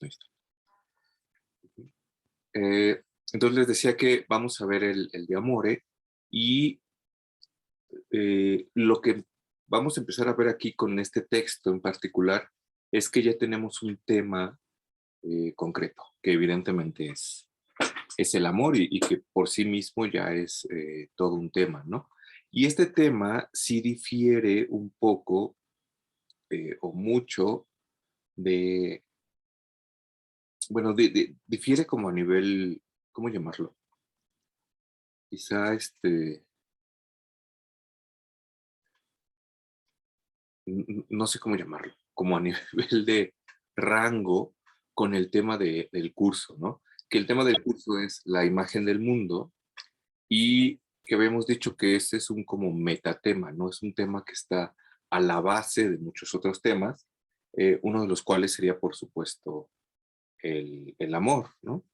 Ahí está. Entonces les decía que vamos a ver el de Amore y lo que vamos a empezar a ver aquí con este texto en particular es que ya tenemos un tema concreto, que evidentemente es el amor y que por sí mismo ya es todo un tema, ¿no? Y este tema sí difiere un poco o mucho de, bueno, difiere como a nivel, ¿cómo llamarlo? Quizá no sé cómo llamarlo, como a nivel de rango con el tema del curso, ¿no? Que el tema del curso es la imagen del mundo y que habíamos dicho que ese es un como metatema, ¿no? Es un tema que está a la base de muchos otros temas, uno de los cuales sería, por supuesto, el amor, ¿no?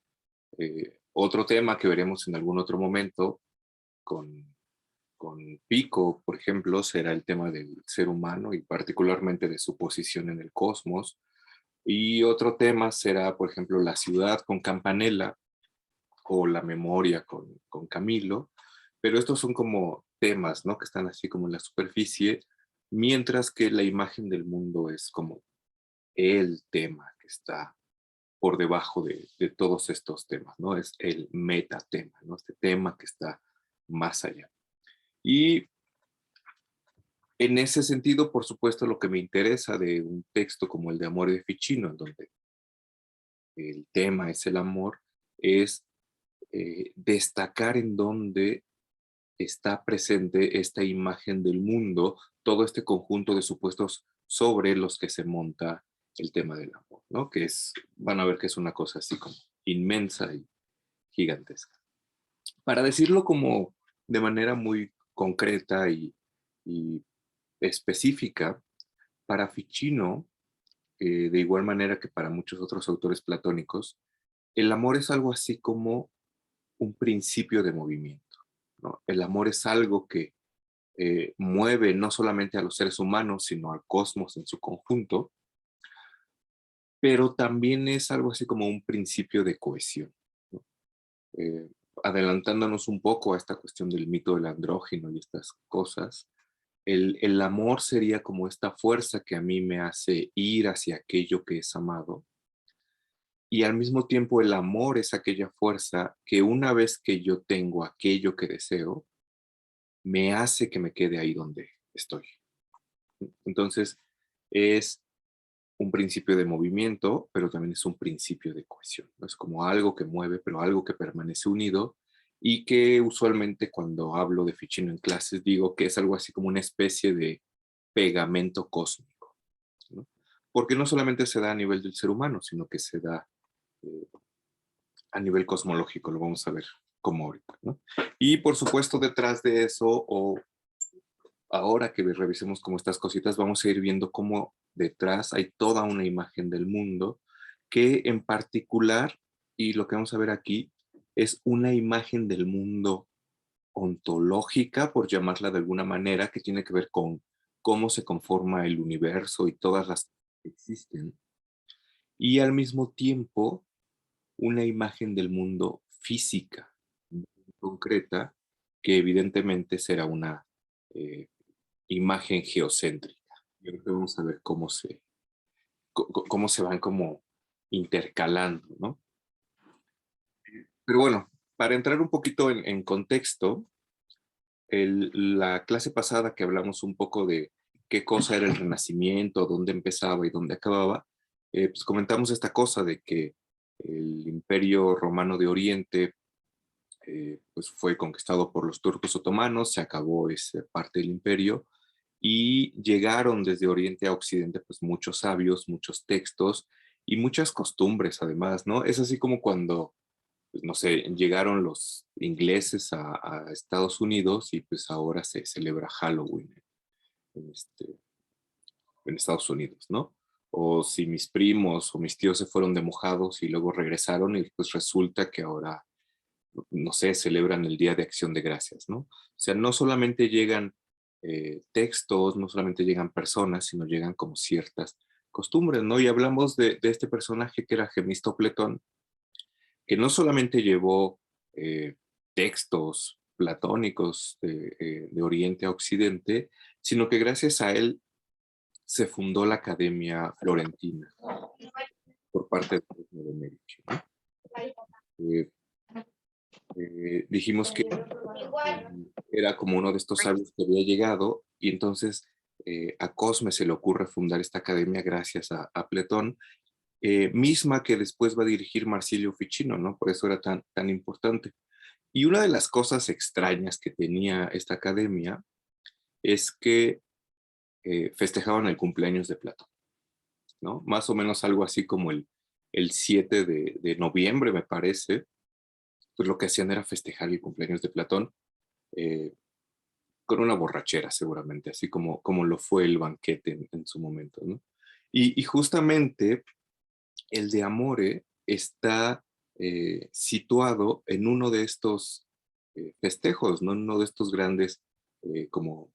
Otro tema que veremos en algún otro momento con, con Pico, por ejemplo, será el tema del ser humano y particularmente de su posición en el cosmos. Y otro tema será, por ejemplo, la ciudad con Campanella o la memoria con Camilo. Pero estos son como temas, ¿no? Que están así como en la superficie, mientras que la imagen del mundo es como el tema que está por debajo de todos estos temas, ¿no? Es el metatema, ¿no? Este tema que está más allá. Y en ese sentido, por supuesto, lo que me interesa de un texto como el de Amor de Ficino, en donde el tema es el amor, es destacar en dónde está presente esta imagen del mundo, todo este conjunto de supuestos sobre los que se monta el tema del amor, ¿no? Que es, van a ver que es una cosa así como inmensa y gigantesca. Para decirlo como de manera muy concreta y específica, para Ficino, de igual manera que para muchos otros autores platónicos, el amor es algo así como un principio de movimiento, ¿no? El amor es algo que mueve no solamente a los seres humanos, sino al cosmos en su conjunto, pero también es algo así como un principio de cohesión, ¿no? Eh, Adelantándonos un poco a esta cuestión del mito del andrógino y estas cosas, el amor sería como esta fuerza que a mí me hace ir hacia aquello que es amado, y al mismo tiempo el amor es aquella fuerza que una vez que yo tengo aquello que deseo, me hace que me quede ahí donde estoy. Entonces, es un principio de movimiento, pero también es un principio de cohesión, ¿no? Es como algo que mueve, pero algo que permanece unido y que usualmente cuando hablo de Ficino en clases digo que es algo así como una especie de pegamento cósmico, ¿no? Porque no solamente se da a nivel del ser humano, sino que se da eh, a nivel cosmológico, lo vamos a ver como ahorita, ¿no? Y por supuesto detrás de eso, o ahora que revisemos como estas cositas, vamos a ir viendo cómo detrás hay toda una imagen del mundo que en particular, y lo que vamos a ver aquí, es una imagen del mundo ontológica, por llamarla de alguna manera, que tiene que ver con cómo se conforma el universo y todas las que existen, y al mismo tiempo una imagen del mundo física, muy concreta, que evidentemente será una eh, imagen geocéntrica. Yo creo que vamos a ver cómo se van como intercalando, ¿no? Pero bueno, para entrar un poquito en contexto, la clase pasada que hablamos un poco de qué cosa era el Renacimiento, dónde empezaba y dónde acababa, pues comentamos esta cosa de que el Imperio Romano de Oriente pues fue conquistado por los turcos otomanos, se acabó esa parte del imperio y llegaron desde Oriente a Occidente pues muchos sabios, muchos textos y muchas costumbres además, ¿no? Es así como cuando, pues, no sé, llegaron los ingleses a Estados Unidos y pues ahora se celebra Halloween en, en Estados Unidos, ¿no? O si mis primos o mis tíos se fueron de mojados y luego regresaron y pues resulta que ahora no sé, celebran el Día de Acción de Gracias, ¿no? O sea, no solamente llegan textos, no solamente llegan personas, sino llegan como ciertas costumbres, ¿no? Y hablamos de este personaje que era Gemistopletón, que no solamente llevó textos platónicos de Oriente a Occidente, sino que gracias a él se fundó la Academia Florentina por parte de Cosmo de Medici, ¿no? Eh, Dijimos que era como uno de estos sabios que había llegado y entonces a Cosme se le ocurre fundar esta academia gracias a Platón, misma que después va a dirigir Marsilio Ficino, ¿no? Por eso era tan importante. Y una de las cosas extrañas que tenía esta academia es que festejaban el cumpleaños de Platón, ¿no? Más o menos algo así como el 7 de noviembre, me parece, pues lo que hacían era festejar el cumpleaños de Platón eh, con una borrachera seguramente, así como lo fue el banquete en su momento, ¿no? Y justamente el de Amore está situado en uno de estos festejos, ¿no? En uno de estos grandes como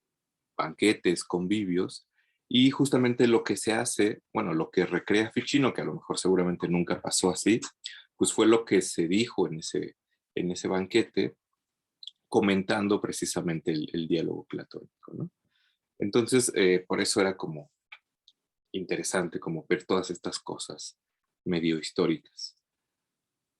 banquetes, convivios, y justamente lo que se hace, bueno, lo que recrea Ficino, que a lo mejor seguramente nunca pasó así, pues fue lo que se dijo en ese banquete, comentando precisamente el diálogo platónico, ¿no? Entonces, por eso era como interesante como ver todas estas cosas medio históricas.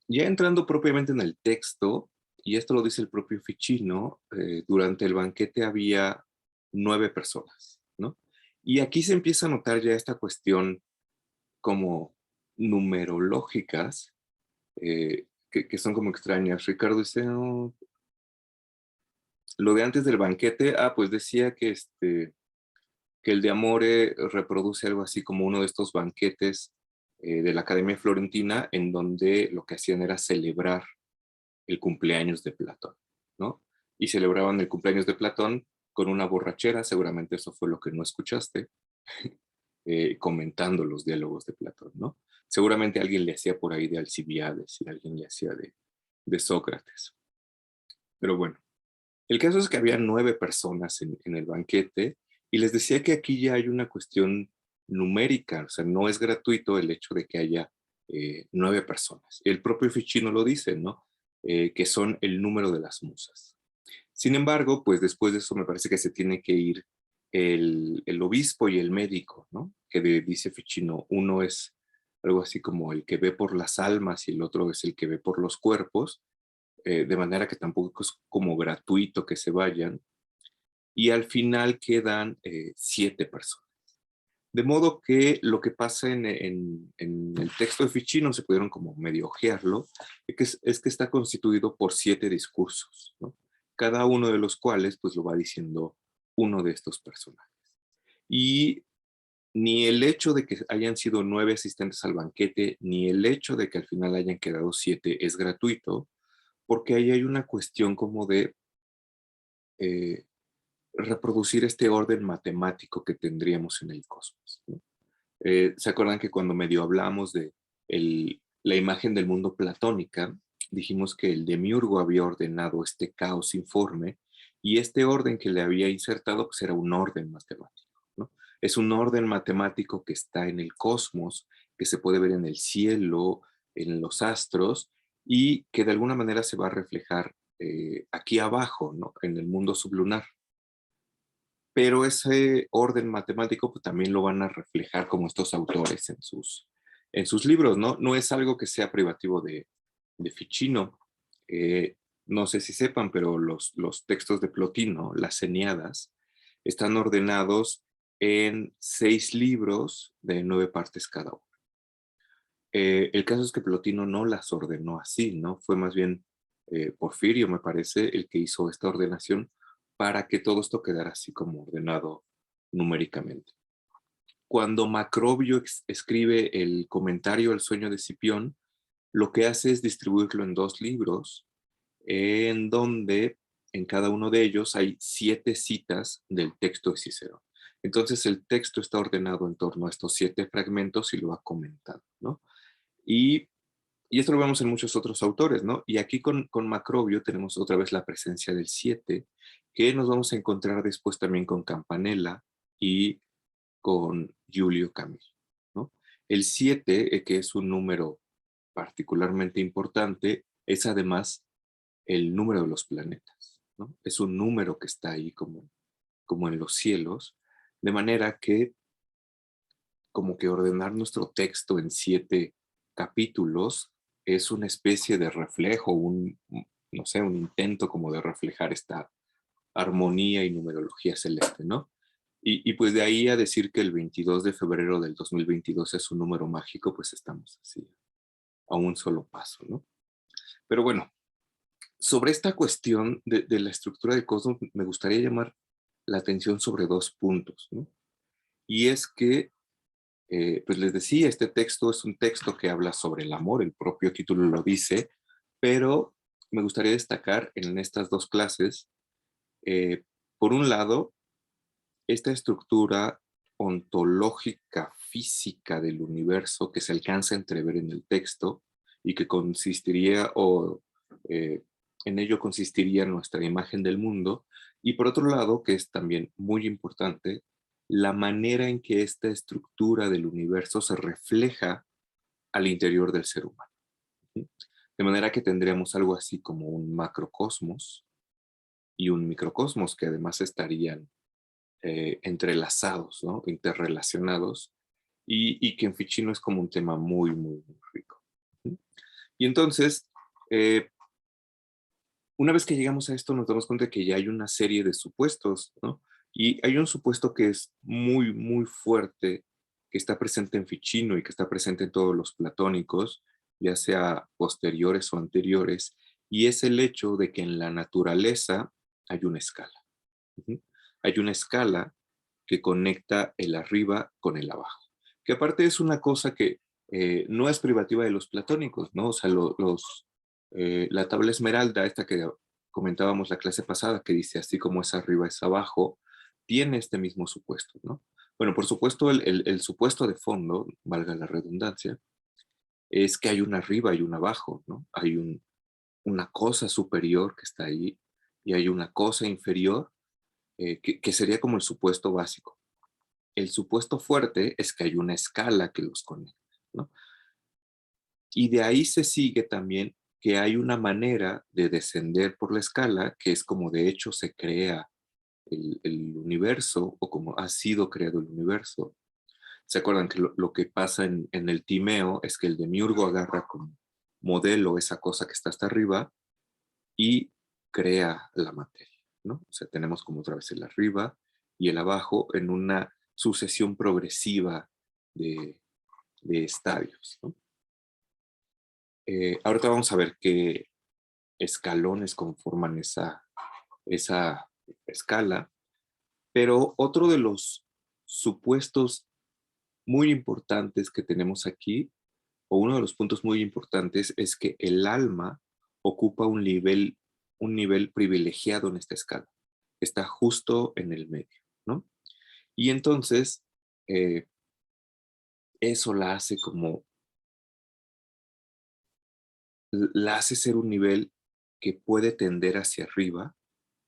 Ya entrando propiamente en el texto, y esto lo dice el propio Ficino, durante el banquete había 9 personas, ¿no? Y aquí se empieza a notar ya esta cuestión como numerológicas, que son como extrañas. Ricardo dice, "Oh, lo de antes del banquete, pues decía que el de Amore reproduce algo así como uno de estos banquetes de la Academia Florentina, en donde lo que hacían era celebrar el cumpleaños de Platón, ¿no? Y celebraban el cumpleaños de Platón con una borrachera, seguramente eso fue lo que no escuchaste, comentando los diálogos de Platón, ¿no? Seguramente alguien le hacía por ahí de Alcibiades y alguien le hacía de Sócrates. Pero bueno, el caso es que había 9 personas en el banquete y les decía que aquí ya hay una cuestión numérica, o sea, no es gratuito el hecho de que haya 9 personas. El propio Ficino lo dice, ¿no? Que son el número de las musas. Sin embargo, pues después de eso me parece que se tiene que ir el obispo y el médico, ¿no? Dice Ficino, uno es algo así como el que ve por las almas y el otro es el que ve por los cuerpos, de manera que tampoco es como gratuito que se vayan, y al final quedan 7 personas. De modo que lo que pasa en el texto de Ficino, se pudieron como medio ojearlo, es que está constituido por 7 discursos, ¿no? Cada uno de los cuales pues lo va diciendo uno de estos personajes. Y ni el hecho de que hayan sido 9 asistentes al banquete, ni el hecho de que al final hayan quedado 7 es gratuito, porque ahí hay una cuestión como de eh, reproducir este orden matemático que tendríamos en el cosmos, ¿no? ¿Se acuerdan que cuando medio hablamos de la imagen del mundo platónica, dijimos que el demiurgo había ordenado este caos informe y este orden que le había insertado pues era un orden matemático, ¿no? Es un orden matemático que está en el cosmos, que se puede ver en el cielo, en los astros y que de alguna manera se va a reflejar aquí abajo, ¿no? En el mundo sublunar. Pero ese orden matemático pues, también lo van a reflejar como estos autores en sus libros, ¿no? No es algo que sea privativo de Ficino. No sé si sepan, pero los textos de Plotino, las Eneadas, están ordenados en 6 libros de 9 partes cada uno. El caso es que Plotino no las ordenó así, ¿no? Fue más bien Porfirio, me parece, el que hizo esta ordenación para que todo esto quedara así como ordenado numéricamente. Cuando Macrobio escribe el comentario al sueño de Cipión, lo que hace es distribuirlo en 2 libros, en donde en cada uno de ellos hay 7 citas del texto de Cicerón. Entonces el texto está ordenado en torno a estos 7 fragmentos y lo va comentando, ¿no? Y, y esto lo vemos en muchos otros autores, ¿no? Y aquí con Macrobio tenemos otra vez la presencia del 7, que nos vamos a encontrar después también con Campanella y con Giulio Camil, El 7, que es un número particularmente importante, es además el número de los planetas, ¿no? Es un número que está ahí como en los cielos, de manera que como que ordenar nuestro texto en 7 capítulos es una especie de reflejo, no sé, un intento como de reflejar esta armonía y numerología celeste, ¿no? Y pues de ahí a decir que el 22 de febrero del 2022 es un número mágico, pues estamos así, a un solo paso, ¿no? Pero bueno, sobre esta cuestión de la estructura del cosmos, me gustaría llamar la atención sobre 2 puntos, ¿no? Y es que, pues les decía, este texto es un texto que habla sobre el amor, el propio título lo dice, pero me gustaría destacar en estas 2 clases, eh, por un lado, esta estructura ontológica física del universo que se alcanza a entrever en el texto y que consistiría eh, en ello consistiría nuestra imagen del mundo, y por otro lado, que es también muy importante, la manera en que esta estructura del universo se refleja al interior del ser humano. ¿Sí? De manera que tendríamos algo así como un macrocosmos y un microcosmos que además estarían entrelazados, ¿no? Interrelacionados, y que en Ficino es como un tema muy, muy, muy rico. ¿Sí? Y entonces, eh, una vez que llegamos a esto, nos damos cuenta de que ya hay una serie de supuestos, ¿no? Y hay un supuesto que es muy, muy fuerte, que está presente en Ficino y que está presente en todos los platónicos, ya sea posteriores o anteriores, y es el hecho de que en la naturaleza hay una escala. Ujú. Hay una escala que conecta el arriba con el abajo. Que aparte es una cosa que no es privativa de los platónicos, ¿no? O sea, la tabla esmeralda, esta que comentábamos la clase pasada, que dice así como es arriba es abajo, tiene este mismo supuesto, ¿no? Bueno, por supuesto, el supuesto de fondo, valga la redundancia, es que hay un arriba y un abajo, ¿no? Hay una cosa superior que está ahí y hay una cosa inferior que sería como el supuesto básico. El supuesto fuerte es que hay una escala que los conecta, ¿no? Y de ahí se sigue también que hay una manera de descender por la escala, que es como de hecho se crea el universo o como ha sido creado el universo. ¿Se acuerdan que lo que pasa en el Timeo es que el demiurgo agarra como modelo esa cosa que está hasta arriba y crea la materia, ¿no? O sea, tenemos como otra vez el arriba y el abajo en una sucesión progresiva de, de estadios, ¿no? Ahorita vamos a ver qué escalones conforman esa escala, pero otro de los supuestos muy importantes que tenemos aquí, o uno de los puntos muy importantes, es que el alma ocupa un nivel privilegiado en esta escala. Está justo en el medio, ¿no? Y entonces, eh, eso la hace ser un nivel que puede tender hacia arriba,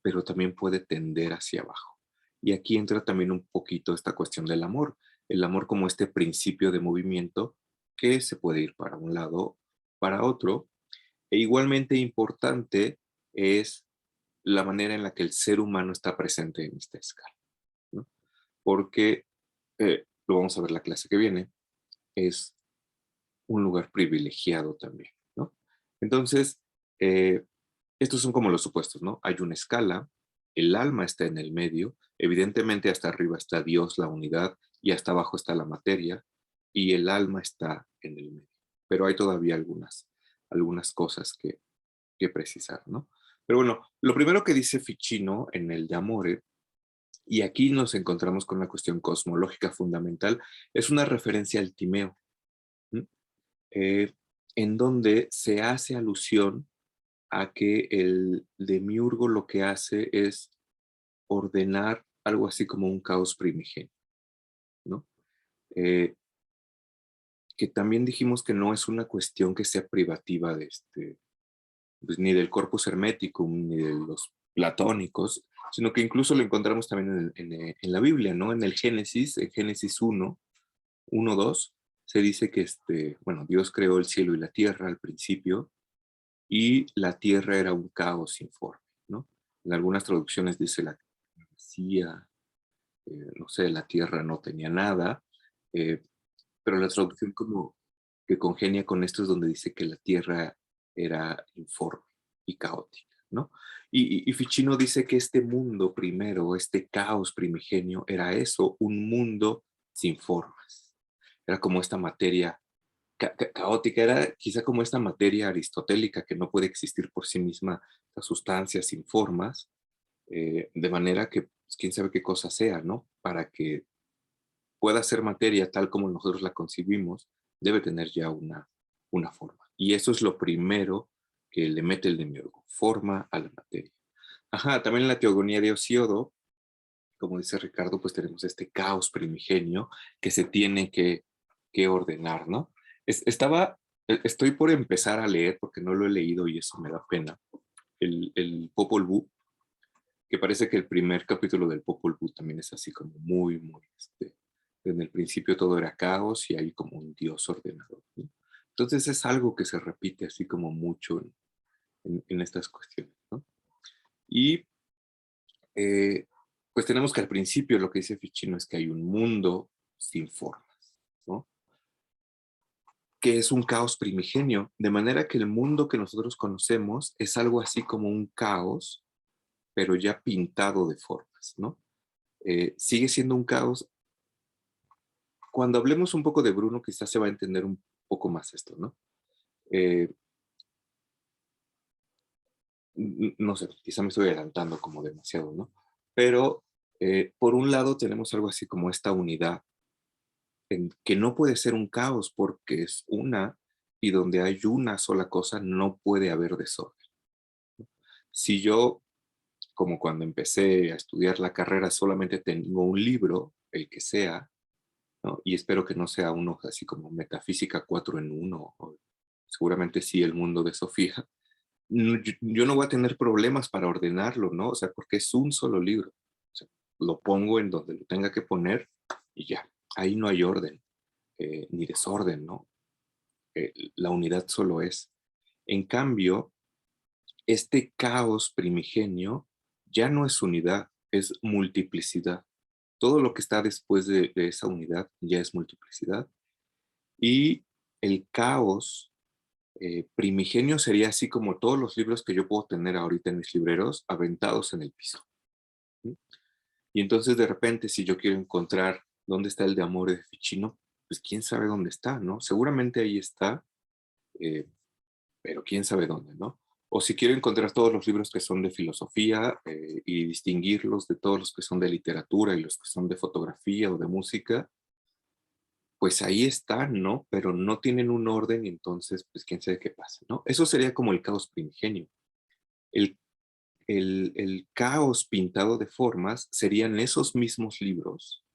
pero también puede tender hacia abajo. Y aquí entra también un poquito esta cuestión del amor. El amor como este principio de movimiento que se puede ir para un lado, para otro. E igualmente importante es la manera en la que el ser humano está presente en esta escala, ¿no? Porque, lo vamos a ver la clase que viene, es un lugar privilegiado también, ¿no? Entonces, eh, estos son como los supuestos, ¿no? Hay una escala, el alma está en el medio, evidentemente hasta arriba está Dios, la unidad, y hasta abajo está la materia, y el alma está en el medio. Pero hay todavía algunas cosas que precisar, ¿no? Pero bueno, lo primero que dice Ficino en el de Amore, y aquí nos encontramos con una cuestión cosmológica fundamental, es una referencia al Timeo, ¿m? Eh, en donde se hace alusión a que el demiurgo lo que hace es ordenar algo así como un caos primigenio, ¿no? Eh, que también dijimos que no es una cuestión que sea privativa de pues, ni del corpus hermeticum, ni de los platónicos, sino que incluso lo encontramos también en la Biblia, ¿no? En el Génesis, en Génesis 1, 1, 2, se dice que bueno, Dios creó el cielo y la tierra al principio y la tierra era un caos sin forma, ¿no? En algunas traducciones dice la tierra vacía, no sé, la tierra no tenía nada, eh, pero la traducción como que congenia con esto es donde dice que la tierra era informe y caótica, ¿no? Y Ficino dice que este mundo primero, este caos primigenio, era eso, un mundo sin formas. Era como esta materia caótica, era quizá como esta materia aristotélica que no puede existir por sí misma, la sustancia sin formas, de manera que pues, quién sabe qué cosa sea, ¿no? Para que pueda ser materia tal como nosotros la concibimos, debe tener ya una forma. Y eso es lo primero que le mete el demiurgo, forma a la materia. Ajá, también en la teogonía de Hesíodo, como dice Ricardo, pues tenemos este caos primigenio que se tiene que ordenar, ¿no? Estoy por empezar a leer, porque no lo he leído y eso me da pena, el Popol Vuh, que parece que el primer capítulo del Popol Vuh también es así como muy, en el principio todo era caos y hay como un dios ordenador, ¿no? Entonces es algo que se repite así como mucho en estas cuestiones, ¿no? Y eh, pues tenemos que al principio lo que dice Ficino es que hay un mundo sin formas, ¿no? Que es un caos primigenio, de manera que el mundo que nosotros conocemos es algo así como un caos, pero ya pintado de formas, ¿no? Sigue siendo un caos. Cuando hablemos un poco de Bruno, quizás se va a entender un poco más esto, ¿no? Eh, no sé, quizá me estoy adelantando como demasiado, ¿no? Pero por un lado tenemos algo así como esta unidad, que no puede ser un caos porque es una, y donde hay una sola cosa no puede haber desorden. Si yo, como cuando empecé a estudiar la carrera, solamente tengo un libro, el que sea, ¿no? Y espero que no sea uno así como Metafísica 4 en uno, o seguramente sí el mundo de Sofía, yo no voy a tener problemas para ordenarlo, ¿no? O sea, porque es un solo libro. O sea, lo pongo en donde lo tenga que poner y ya. Ahí no hay orden, ni desorden, ¿no? La unidad solo es. En cambio, este caos primigenio ya no es unidad, es multiplicidad. Todo lo que está después de esa unidad ya es multiplicidad. Y el caos primigenio sería así como todos los libros que yo puedo tener ahorita en mis libreros aventados en el piso. ¿Sí? Y entonces de repente, si yo quiero encontrar dónde está el de Amore de Ficino, pues quién sabe dónde está, ¿no? Seguramente ahí está, eh, pero quién sabe dónde, ¿no? O si quiero encontrar todos los libros que son de filosofía y distinguirlos de todos los que son de literatura y los que son de fotografía o de música, pues ahí están, ¿no? Pero no tienen un orden y entonces, pues quién sabe qué pasa, ¿no? Eso sería como el caos primigenio. El, el caos pintado de formas serían esos mismos libros,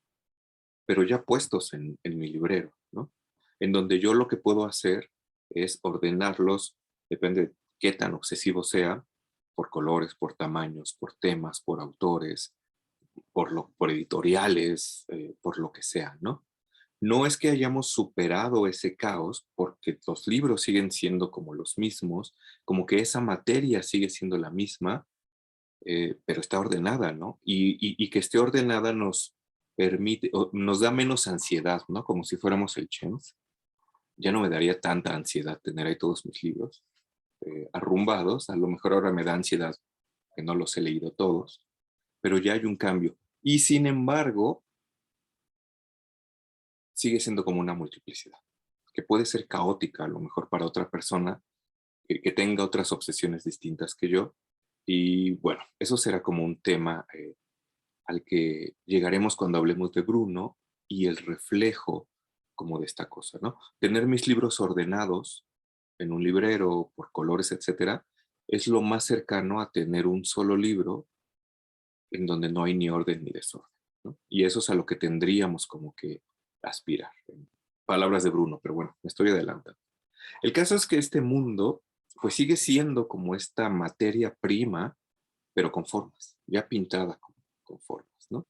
pero ya puestos en mi librero, ¿no? En donde yo lo que puedo hacer es ordenarlos, depende de qué tan obsesivo sea, por colores, por tamaños, por temas, por autores, por editoriales, por lo que sea, ¿no? No es que hayamos superado ese caos, porque los libros siguen siendo como los mismos, como que esa materia sigue siendo la misma, pero está ordenada, ¿no? Y que esté ordenada nos permite, nos da menos ansiedad, ¿no? Como si fuéramos el Chens. Ya no me daría tanta ansiedad tener ahí todos mis libros arrumbados. A lo mejor ahora me da ansiedad que no los he leído todos, pero ya hay un cambio. Y sin embargo, sigue siendo como una multiplicidad, que puede ser caótica a lo mejor para otra persona, que tenga otras obsesiones distintas que yo. Y bueno, eso será como un tema al que llegaremos cuando hablemos de Bruno y el reflejo como de esta cosa, ¿no? Tener mis libros ordenados en un librero por colores, etcétera, es lo más cercano a tener un solo libro en donde no hay ni orden ni desorden, ¿no? Y eso es a lo que tendríamos como que aspirar. En palabras de Bruno, pero bueno, me estoy adelantando. El caso es que este mundo pues sigue siendo como esta materia prima, pero con formas, ya pintada con formas, ¿no?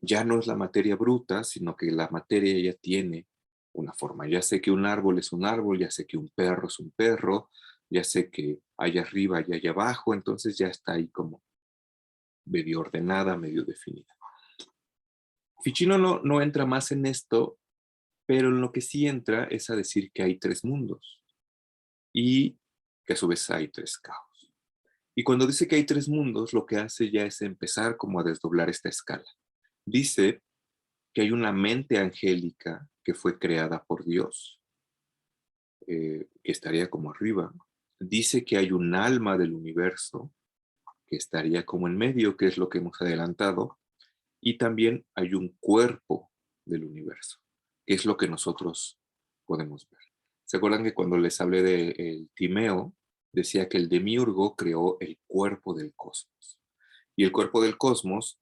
Ya no es la materia bruta, sino que la materia ya tiene una forma. Ya sé que un árbol es un árbol, ya sé que un perro es un perro, ya sé que hay arriba y hay abajo, entonces ya está ahí como medio ordenada, medio definida. Ficino no entra más en esto, pero en lo que sí entra es a decir que hay tres mundos y que a su vez hay tres caos. Y cuando dice que hay tres mundos, lo que hace ya es empezar como a desdoblar esta escala. Dice que hay una mente angélica que fue creada por Dios, que estaría como arriba. Dice que hay un alma del universo que estaría como en medio, que es lo que hemos adelantado, y también hay un cuerpo del universo, que es lo que nosotros podemos ver. ¿Se acuerdan que cuando les hablé del Timeo, decía que el demiurgo creó el cuerpo del cosmos? Y el cuerpo del cosmos,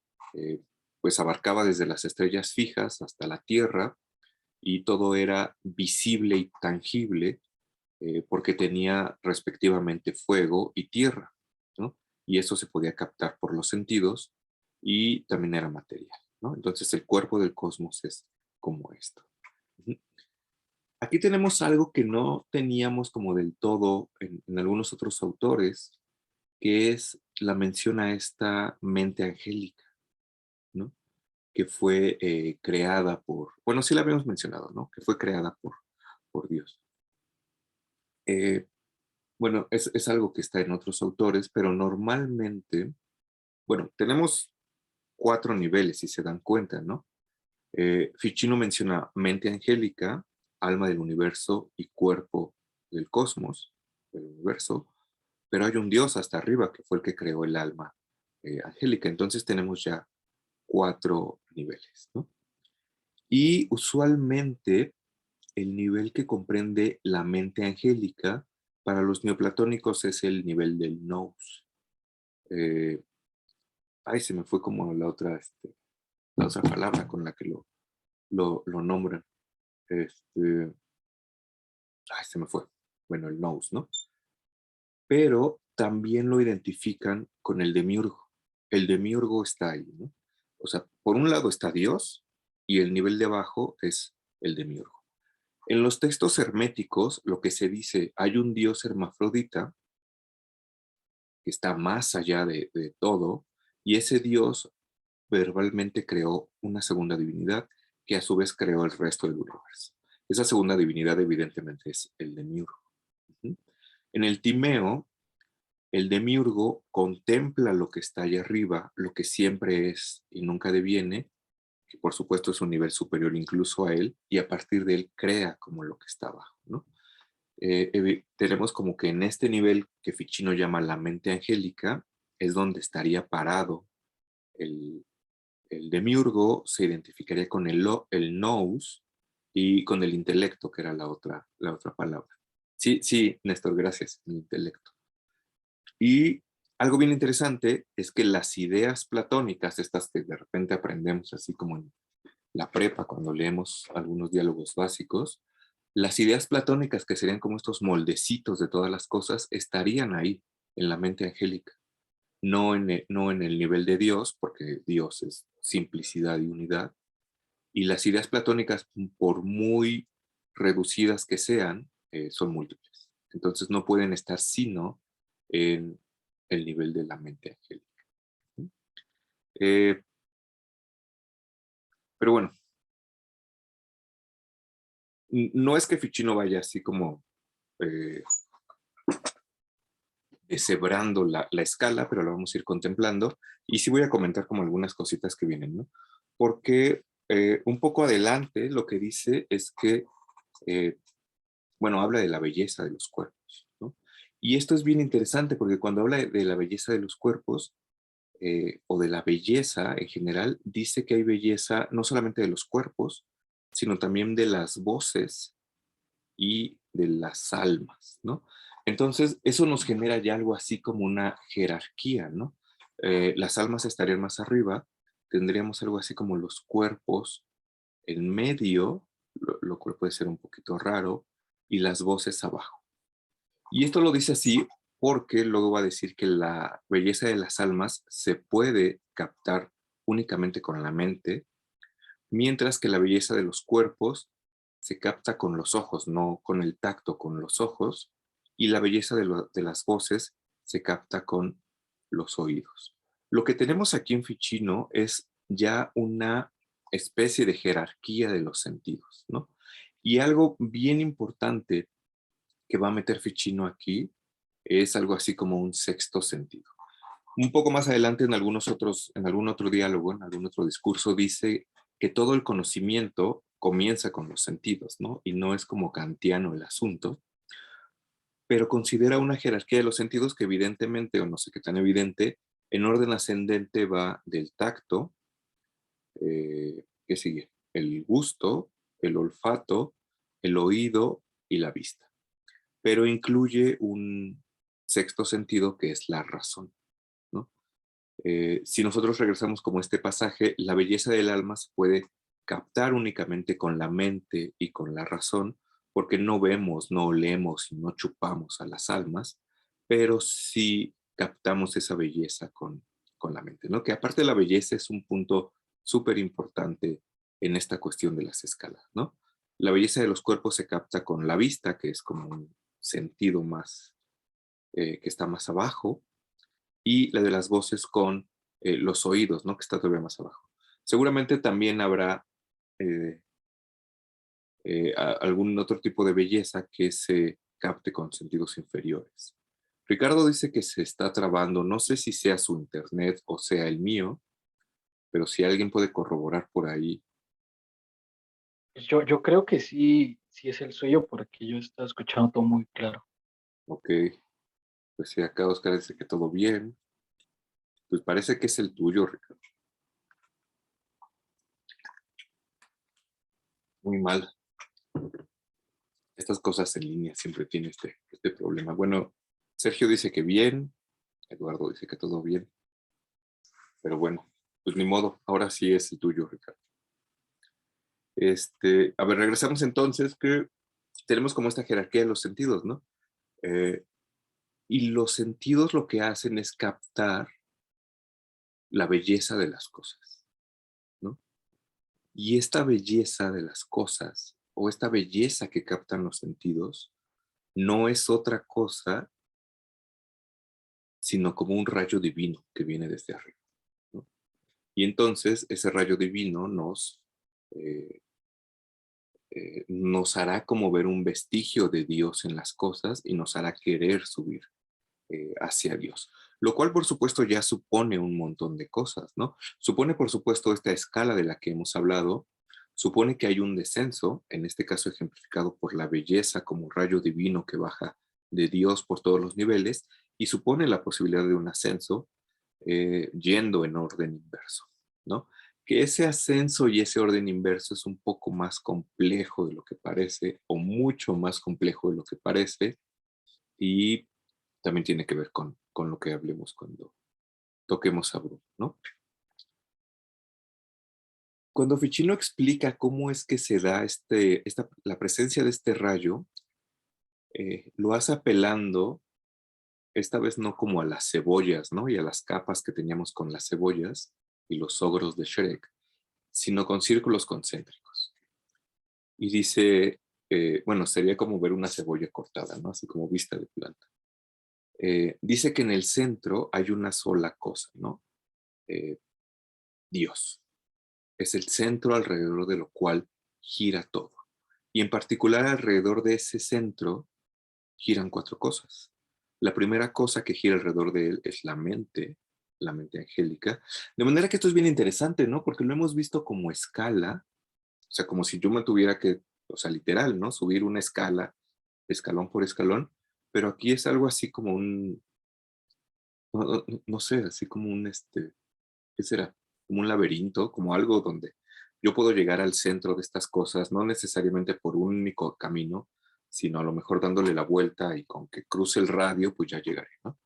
pues abarcaba desde las estrellas fijas hasta la Tierra, y todo era visible y tangible, porque tenía respectivamente fuego y tierra, ¿no? Y eso se podía captar por los sentidos y también era material, ¿no? Entonces el cuerpo del cosmos es como esto. Aquí tenemos algo que no teníamos como del todo en algunos otros autores, que es la mención a esta mente angélica, ¿no? Que fue creada por, bueno, sí la habíamos mencionado, ¿no? Que fue creada por Dios. Eh, Bueno, es algo que está en otros autores, pero normalmente, bueno, tenemos cuatro niveles, si se dan cuenta, ¿no? Ficino menciona mente angélica, alma del universo y cuerpo del cosmos, del universo, pero hay un Dios hasta arriba que fue el que creó el alma angélica. Entonces tenemos ya cuatro niveles, ¿no? Y usualmente el nivel que comprende la mente angélica para los neoplatónicos es el nivel del nous. Eh, Ay, se me fue como la otra palabra con la que lo nombran. Este, Ay, se me fue. Bueno, el nous, ¿no? Pero también lo identifican con el demiurgo. El demiurgo está ahí, ¿no? O sea, por un lado está Dios y el nivel de abajo es el demiurgo. En los textos herméticos, lo que se dice, hay un Dios hermafrodita que está más allá de todo, y ese Dios verbalmente creó una segunda divinidad que a su vez creó el resto del universo. Esa segunda divinidad evidentemente es el demiurgo. Ujú. En el Timeo, el demiurgo contempla lo que está allá arriba, lo que siempre es y nunca deviene, que por supuesto es un nivel superior incluso a él, y a partir de él crea como lo que está abajo, ¿no? Tenemos como que en este nivel que Ficino llama la mente angélica, es donde estaría parado el, el demiurgo, se identificaría con el nous y con el intelecto, que era la otra palabra. Sí, sí, Néstor, gracias, el intelecto. Y algo bien interesante es que las ideas platónicas, estas que de repente aprendemos así como en la prepa, cuando leemos algunos diálogos básicos, las ideas platónicas, que serían como estos moldecitos de todas las cosas, estarían ahí, en la mente angélica. No en el nivel de Dios, porque Dios es simplicidad y unidad, y las ideas platónicas, por muy reducidas que sean, son múltiples. Entonces no pueden estar sino en el nivel de la mente angélica. Eh, pero bueno, no es que Ficino vaya así como eh, deshebrando la escala, pero la vamos a ir contemplando. Y sí voy a comentar como algunas cositas que vienen, ¿no? Porque un poco adelante lo que dice es que, eh, bueno, habla de la belleza de los cuerpos, ¿no? Y esto es bien interesante porque cuando habla de la belleza de los cuerpos, o de la belleza en general, dice que hay belleza no solamente de los cuerpos, sino también de las voces y de las almas, ¿no? Entonces, eso nos genera ya algo así como una jerarquía, ¿no? Las almas estarían más arriba, tendríamos algo así como los cuerpos en medio, lo cual puede ser un poquito raro, y las voces abajo. Y esto lo dice así porque luego va a decir que la belleza de las almas se puede captar únicamente con la mente, mientras que la belleza de los cuerpos se capta con los ojos, no con el tacto, con los ojos, y la belleza de las voces se capta con los oídos. Lo que tenemos aquí en Ficino es ya una especie de jerarquía de los sentidos, ¿no? Y algo bien importante que va a meter Ficino aquí es algo así como un sexto sentido. Un poco más adelante en algún otro diálogo, en algún otro discurso, dice que todo el conocimiento comienza con los sentidos, ¿no? Y no es como kantiano el asunto, pero considera una jerarquía de los sentidos que evidentemente, o no sé qué tan evidente, en orden ascendente va del tacto, ¿qué sigue? El gusto, el olfato, el oído y la vista. Pero incluye un sexto sentido que es la razón, ¿no? Si nosotros regresamos como este pasaje, la belleza del alma se puede captar únicamente con la mente y con la razón, porque no vemos, no olemos y no chupamos a las almas, pero sí captamos esa belleza con la mente, ¿no? Que aparte la belleza es un punto súper importante en esta cuestión de las escalas, ¿no? La belleza de los cuerpos se capta con la vista, que es como un sentido más, que está más abajo, y la de las voces con los oídos, ¿no? Que está todavía más abajo. Seguramente también habrá eh, algún otro tipo de belleza que se capte con sentidos inferiores. Ricardo dice que se está trabando, no sé si sea su internet o sea el mío, pero si alguien puede corroborar por ahí. Pues yo creo que sí, sí es el suyo, porque yo estaba escuchando todo muy claro. Ok, pues si acá Oscar dice que todo bien, pues parece que es el tuyo, Ricardo. Muy mal. Estas cosas en línea siempre tienen este problema. Bueno, Sergio dice que bien, Eduardo dice que todo bien, pero bueno, pues ni modo, ahora sí es el tuyo, Ricardo. A ver, regresamos entonces que tenemos como esta jerarquía de los sentidos, ¿no? Eh, y los sentidos lo que hacen es captar la belleza de las cosas, ¿no? Y esta belleza de las cosas, o esta belleza que captan los sentidos, no es otra cosa sino como un rayo divino que viene desde arriba, ¿no? Y entonces ese rayo divino eh, nos hará como ver un vestigio de Dios en las cosas y nos hará querer subir hacia Dios. Lo cual, por supuesto, ya supone un montón de cosas, ¿no? Supone, por supuesto, esta escala de la que hemos hablado, supone que hay un descenso, en este caso ejemplificado por la belleza como un rayo divino que baja de Dios por todos los niveles, y supone la posibilidad de un ascenso yendo en orden inverso, ¿no? Que ese ascenso y ese orden inverso es un poco más complejo de lo que parece, o mucho más complejo de lo que parece, y también tiene que ver con lo que hablemos cuando toquemos a Bruno, ¿no? Cuando Ficino explica cómo es que se da la presencia de este rayo, lo hace apelando, esta vez no como a las cebollas, ¿no? Y a las capas que teníamos con las cebollas y los ogros de Shrek, sino con círculos concéntricos. Y dice, bueno, sería como ver una cebolla cortada, ¿no? Así como vista de planta. Dice que en el centro hay una sola cosa, ¿no? Eh, Dios. Es el centro alrededor de lo cual gira todo. Y en particular alrededor de ese centro giran cuatro cosas. La primera cosa que gira alrededor de él es la mente angélica. De manera que esto es bien interesante, ¿no? Porque lo hemos visto como escala, o sea, como si yo me tuviera que, o sea, literal, ¿no? Subir una escala, escalón por escalón, pero aquí es algo así como no sé, así como ¿qué será? Como un laberinto, como algo donde yo puedo llegar al centro de estas cosas, no necesariamente por un único camino, sino a lo mejor dándole la vuelta y con que cruce el radio, pues ya llegaré, ¿no?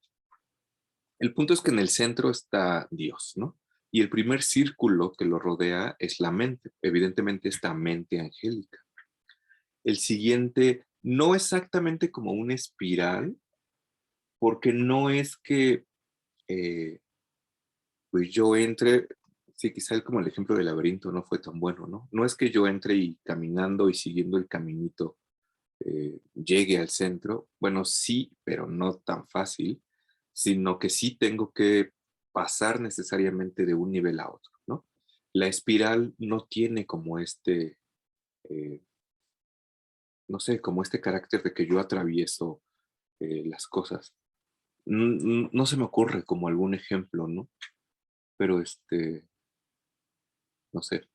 El punto es que en el centro está Dios, ¿no? Y el primer círculo que lo rodea es la mente, evidentemente esta mente angélica. El siguiente, no exactamente como una espiral, porque no es que pues yo entre, Sí, quizá como el ejemplo del laberinto no fue tan bueno, ¿no? No es que yo entre y caminando y siguiendo el caminito llegue al centro. Bueno, sí, pero no tan fácil, sino que sí tengo que pasar necesariamente de un nivel a otro, ¿no? La espiral no tiene como eh, no sé, como este carácter de que yo atravieso las cosas. No se me ocurre como algún ejemplo, ¿no? Pero no sé,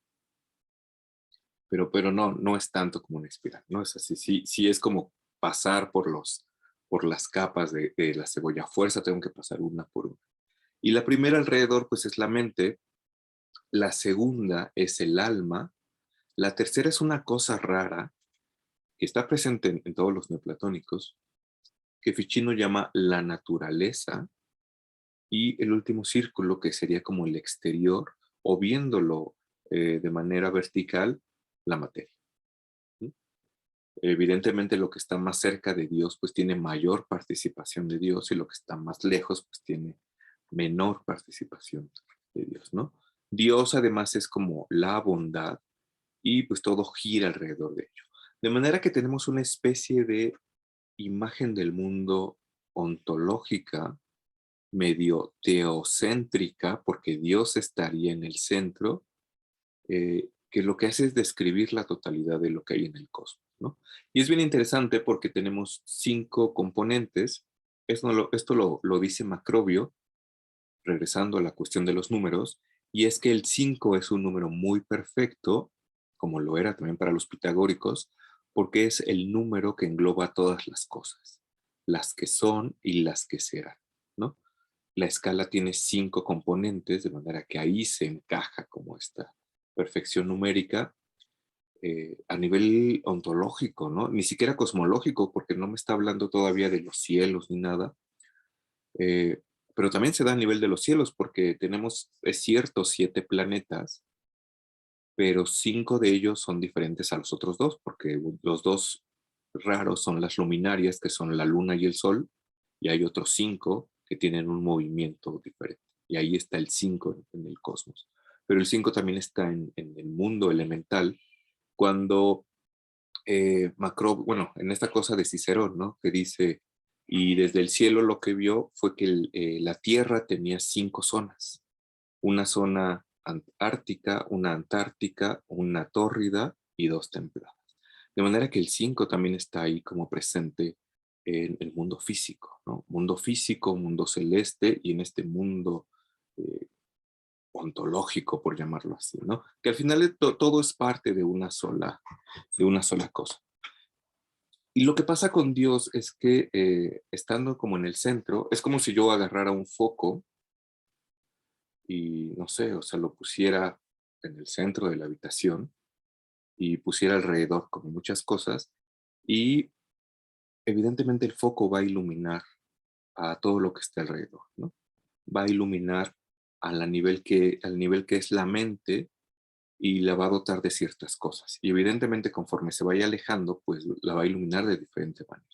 pero no es tanto como una espiral, no es así. Sí, sí es como pasar por las capas de la cebolla. A fuerza tengo que pasar una por una. Y la primera alrededor, pues es la mente. La segunda es el alma. La tercera es una cosa rara que está presente en todos los neoplatónicos, que Ficino llama la naturaleza. Y el último círculo, que sería como el exterior, o viéndolo de manera vertical, la materia. ¿Sí? Evidentemente lo que está más cerca de Dios pues tiene mayor participación de Dios y lo que está más lejos pues tiene menor participación de Dios, ¿no? Dios además es como la bondad y pues todo gira alrededor de ello. De manera que tenemos una especie de imagen del mundo ontológica, medio teocéntrica, porque Dios estaría en el centro, que lo que hace es describir la totalidad de lo que hay en el cosmos, ¿no? Y es bien interesante porque tenemos 5 componentes. Esto lo dice Macrobio, regresando a la cuestión de los números, y es que el 5 es un número muy perfecto, como lo era también para los pitagóricos, porque es el número que engloba todas las cosas, las que son y las que serán, ¿no? La escala tiene 5 componentes, de manera que ahí se encaja como esta perfección numérica a nivel ontológico, ¿no? Ni siquiera cosmológico, porque no me está hablando todavía de los cielos ni nada, eh, pero también se da a nivel de los cielos, porque tenemos, es cierto, 7 planetas, pero 5 de ellos son diferentes a los otros dos, porque los dos raros son las luminarias, que son la luna y el sol, y hay otros 5 que tienen un movimiento diferente. Y ahí está el 5 en el cosmos. Pero el 5 también está en el mundo elemental, cuando bueno, en esta cosa de Cicerón, ¿no? Que dice, y desde el cielo lo que vio fue que la Tierra tenía 5 zonas. Una zona ártica, una antártica, una tórrida y 2 templadas. De manera que el 5 también está ahí como presente en el mundo físico, ¿no? Mundo físico, mundo celeste y en este mundo eh, ontológico, por llamarlo así, ¿no? Que al final todo es parte de una sola cosa. Y lo que pasa con Dios es que estando como en el centro, es como si yo agarrara un foco y no sé, o sea, lo pusiera en el centro de la habitación y pusiera alrededor como muchas cosas y evidentemente el foco va a iluminar a todo lo que está alrededor, ¿no? Va a iluminar al nivel que es la mente y la va a dotar de ciertas cosas. Y evidentemente conforme se vaya alejando, pues la va a iluminar de diferente manera.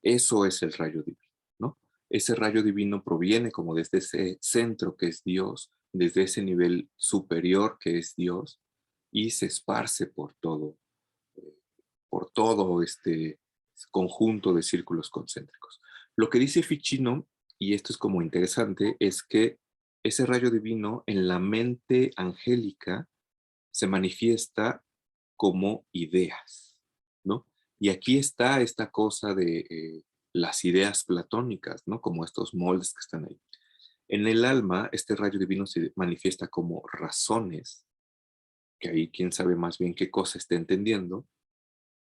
Eso es el rayo divino, ¿no? Ese rayo divino proviene como desde ese centro que es Dios, desde ese nivel superior que es Dios, y se esparce eh, por todo este conjunto de círculos concéntricos. Lo que dice Ficino, y esto es como interesante, es que ese rayo divino en la mente angélica se manifiesta como ideas, ¿no? Y aquí está esta cosa de las ideas platónicas, ¿no? Como estos moldes que están ahí. En el alma, este rayo divino se manifiesta como razones, que ahí quién sabe más bien qué cosa está entendiendo.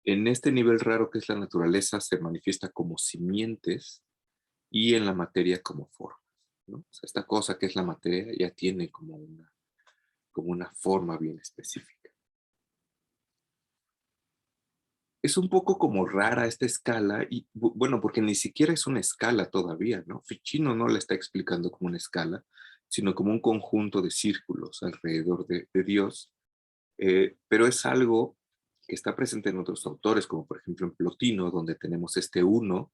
En este nivel raro que es la naturaleza, se manifiesta como simientes y en la materia como formas, ¿no? O sea, esta cosa que es la materia ya tiene como una forma bien específica. Es un poco como rara esta escala y bueno, porque ni siquiera es una escala todavía, ¿no? Ficino no la está explicando como una escala, sino como un conjunto de círculos alrededor de Dios, pero es algo que está presente en otros autores, como por ejemplo en Plotino, donde tenemos este uno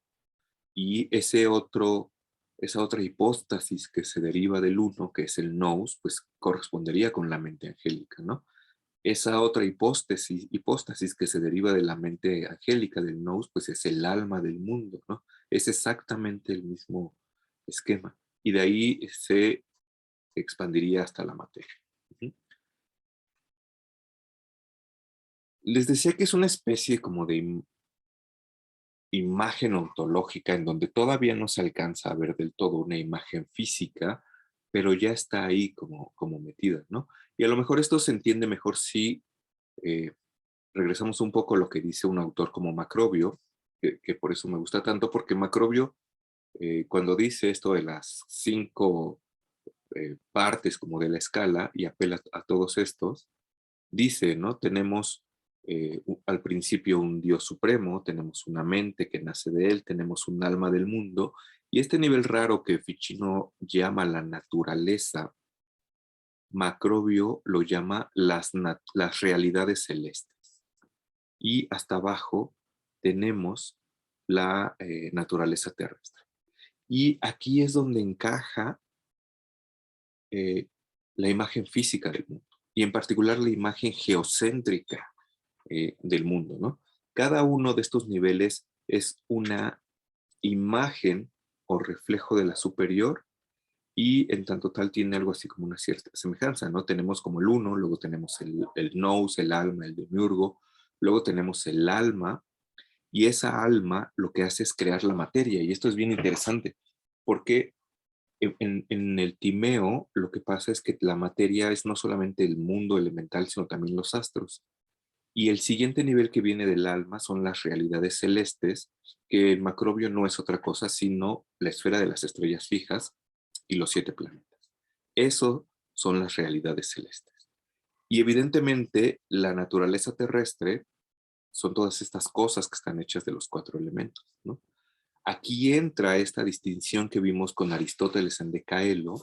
y ese otro esa otra hipóstasis que se deriva del uno, que es el nous, pues correspondería con la mente angélica, ¿no? Esa otra hipóstasis que se deriva de la mente angélica del nous, pues es el alma del mundo, ¿no? Es exactamente el mismo esquema. Y de ahí se expandiría hasta la materia. Ujú. Les decía que es una especie como de imagen ontológica en donde todavía no se alcanza a ver del todo una imagen física, pero ya está ahí como metida, ¿no? Y a lo mejor esto se entiende mejor si eh, regresamos un poco a lo que dice un autor como Macrobio, que por eso me gusta tanto, porque Macrobio, cuando dice esto de las 5 partes como de la escala y apela a todos estos, dice, ¿no? Tenemos al principio un Dios supremo, tenemos una mente que nace de él, tenemos un alma del mundo, y este nivel raro que Ficino llama la naturaleza, Macrobio lo llama las realidades celestes. Y hasta abajo tenemos la naturaleza terrestre. Y aquí es donde encaja eh, la imagen física del mundo, y en particular la imagen geocéntrica del mundo, ¿no? Cada uno de estos niveles es una imagen o reflejo de la superior y en tanto tal tiene algo así como una cierta semejanza, ¿no? Tenemos como el uno, luego tenemos el nous, el alma, el demiurgo, luego tenemos el alma, y esa alma lo que hace es crear la materia, y esto es bien interesante, porque en el Timeo lo que pasa es que la materia es no solamente el mundo elemental, sino también los astros. Y el siguiente nivel que viene del alma son las realidades celestes, que en Macrobio no es otra cosa sino la esfera de las estrellas fijas y los 7 planetas. Eso son las realidades celestes. Y evidentemente la naturaleza terrestre son todas estas cosas que están hechas de los 4 elementos, ¿no? Aquí entra esta distinción que vimos con Aristóteles en Decaelo,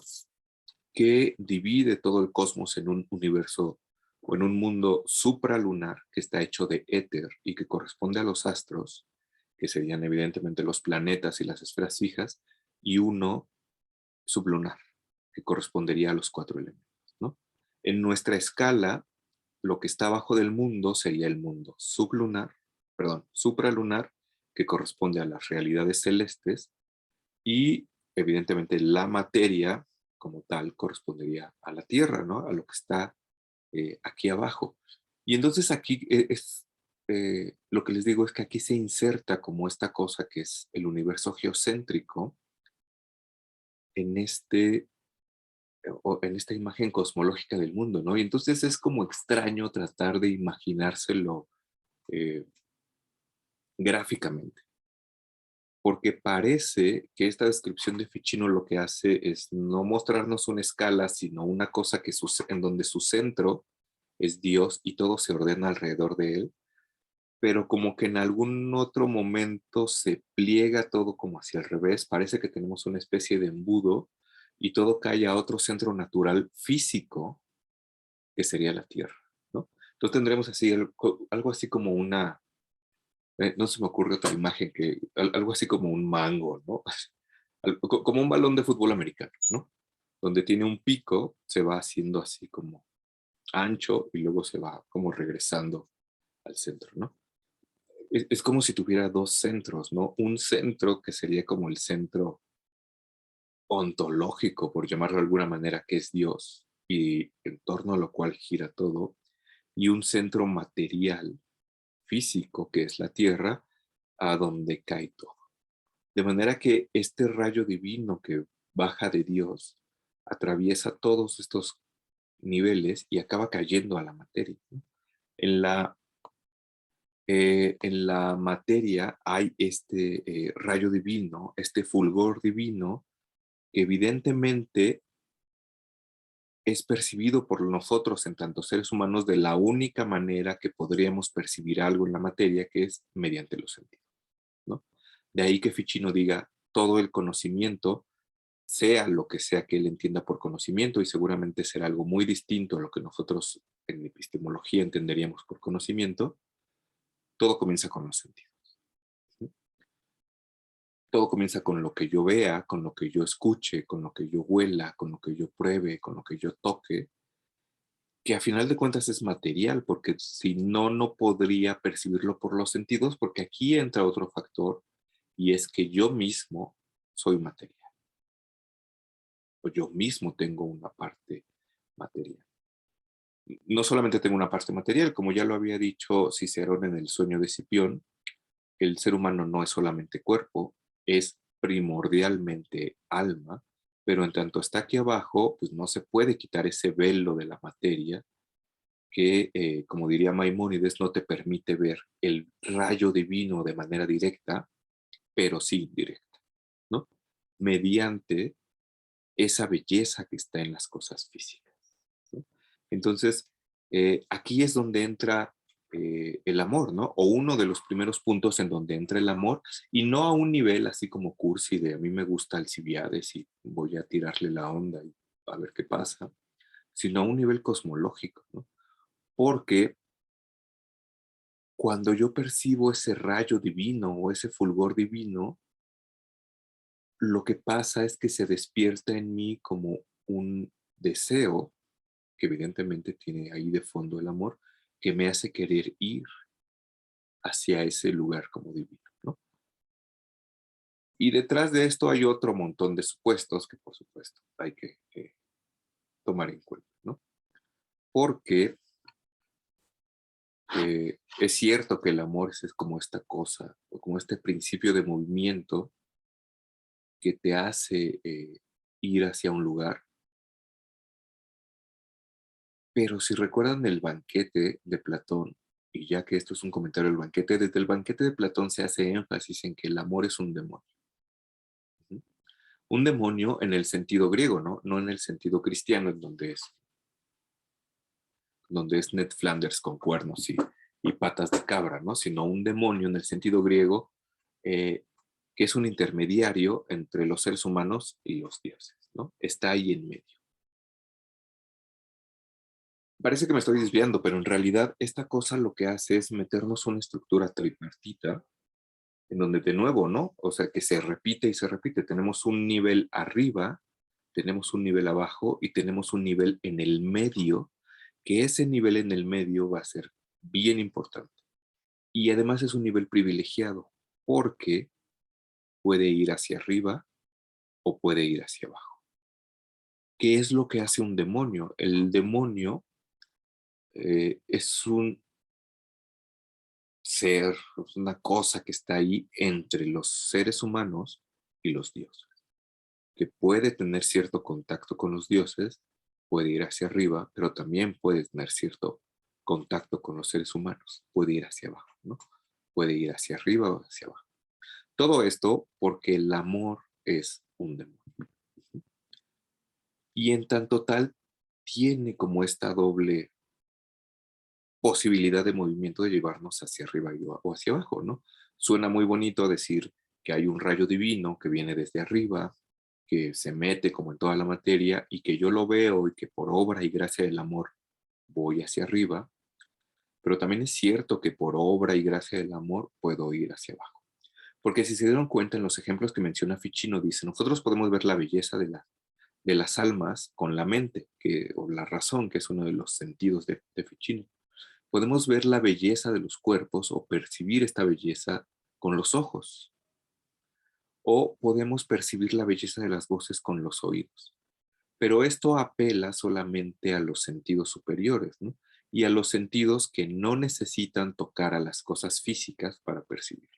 que divide todo el cosmos en un universo o en un mundo supralunar que está hecho de éter y que corresponde a los astros, que serían evidentemente los planetas y las esferas fijas, y uno sublunar, que correspondería a los 4 elementos, ¿no? En nuestra escala, lo que está abajo del mundo sería el mundo supralunar, que corresponde a las realidades celestes, y evidentemente la materia como tal correspondería a la Tierra, ¿no? A lo que está aquí abajo. Y entonces aquí lo que les digo es que aquí se inserta como esta cosa que es el universo geocéntrico en en esta imagen cosmológica del mundo, ¿no? Y entonces es como extraño tratar de imaginárselo eh, gráficamente, porque parece que esta descripción de Ficino lo que hace es no mostrarnos una escala, sino una cosa en donde su centro es Dios y todo se ordena alrededor de él, pero como que en algún otro momento se pliega todo como hacia el revés, parece que tenemos una especie de embudo y todo cae a otro centro natural físico, que sería la Tierra, ¿no? Entonces tendremos así algo así como no se me ocurre otra imagen algo así como un mango, ¿no? Como un balón de fútbol americano, ¿no? Donde tiene un pico, se va haciendo así como ancho y luego se va como regresando al centro, ¿no? Es como si tuviera dos centros, ¿no? Un centro que sería como el centro ontológico, por llamarlo de alguna manera, que es Dios, y en torno a lo cual gira todo, y un centro material, físico, que es la Tierra, a donde cae todo. De manera que este rayo divino que baja de Dios atraviesa todos estos niveles y acaba cayendo a la materia, ¿no? En en la materia hay este rayo divino, este fulgor divino, que evidentemente es percibido por nosotros en tanto seres humanos de la única manera que podríamos percibir algo en la materia, que es mediante los sentidos, ¿no? De ahí que Ficino diga todo el conocimiento, sea lo que sea que él entienda por conocimiento, y seguramente será algo muy distinto a lo que nosotros en epistemología entenderíamos por conocimiento, todo comienza con los sentidos. Todo comienza con lo que yo vea, con lo que yo escuche, con lo que yo huela, con lo que yo pruebe, con lo que yo toque, que a final de cuentas es material, porque si no, no podría percibirlo por los sentidos, porque aquí entra otro factor, y es que yo mismo soy material, o yo mismo tengo una parte material. No solamente tengo una parte material, como ya lo había dicho Cicerón en el sueño de Cipión, el ser humano no es solamente cuerpo, es primordialmente alma, pero en tanto está aquí abajo, pues no se puede quitar ese velo de la materia que, como diría Maimónides, no te permite ver el rayo divino de manera directa, pero sí indirecta, ¿no? Mediante esa belleza que está en las cosas físicas, ¿no? Entonces, aquí es donde entra el amor, ¿no? O uno de los primeros puntos en donde entra el amor, y no a un nivel así como cursi de a mí me gusta Alcibiades y voy a tirarle la onda y a ver qué pasa, sino a un nivel cosmológico, ¿no? Porque cuando yo percibo ese rayo divino o ese fulgor divino, lo que pasa es que se despierta en mí como un deseo, que evidentemente tiene ahí de fondo el amor, que me hace querer ir hacia ese lugar como divino, ¿no? Y detrás de esto hay otro montón de supuestos que por supuesto hay que tomar en cuenta, ¿no? Porque es cierto que el amor es como esta cosa, o como este principio de movimiento que te hace ir hacia un lugar. Pero si recuerdan el banquete de Platón, y ya que esto es un comentario del banquete, desde el banquete de Platón se hace énfasis en que el amor es un demonio. ¿Sí? Un demonio en el sentido griego, ¿no? No en el sentido cristiano, en donde es Ned Flanders con cuernos y patas de cabra, ¿no? Sino un demonio en el sentido griego, eh, que es un intermediario entre los seres humanos y los dioses, ¿no? Está ahí en medio. Parece que me estoy desviando, pero en realidad esta cosa lo que hace es meternos una estructura tripartita, en donde de nuevo, ¿no? O sea, que se repite y se repite. Tenemos un nivel arriba, tenemos un nivel abajo y tenemos un nivel en el medio, que ese nivel en el medio va a ser bien importante. Y además es un nivel privilegiado, porque puede ir hacia arriba o puede ir hacia abajo. ¿Qué es lo que hace un demonio? El demonio es un ser, es una cosa que está ahí entre los seres humanos y los dioses, que puede tener cierto contacto con los dioses, puede ir hacia arriba, pero también puede tener cierto contacto con los seres humanos, puede ir hacia abajo, ¿no? Puede ir hacia arriba o hacia abajo. Todo esto porque el amor es un demonio. Y en tanto tal, tiene como esta doble posibilidad de movimiento de llevarnos hacia arriba o hacia abajo, ¿no? Suena muy bonito decir que hay un rayo divino que viene desde arriba, que se mete como en toda la materia y que yo lo veo y que por obra y gracia del amor voy hacia arriba, pero también es cierto que por obra y gracia del amor puedo ir hacia abajo. Porque si se dieron cuenta en los ejemplos que menciona Ficino, dice, nosotros podemos ver la belleza de las almas con la mente, o la razón, que es uno de los sentidos de Ficino. Podemos ver la belleza de los cuerpos o percibir esta belleza con los ojos. O podemos percibir la belleza de las voces con los oídos. Pero esto apela solamente a los sentidos superiores, ¿no? Y a los sentidos que no necesitan tocar a las cosas físicas para percibir.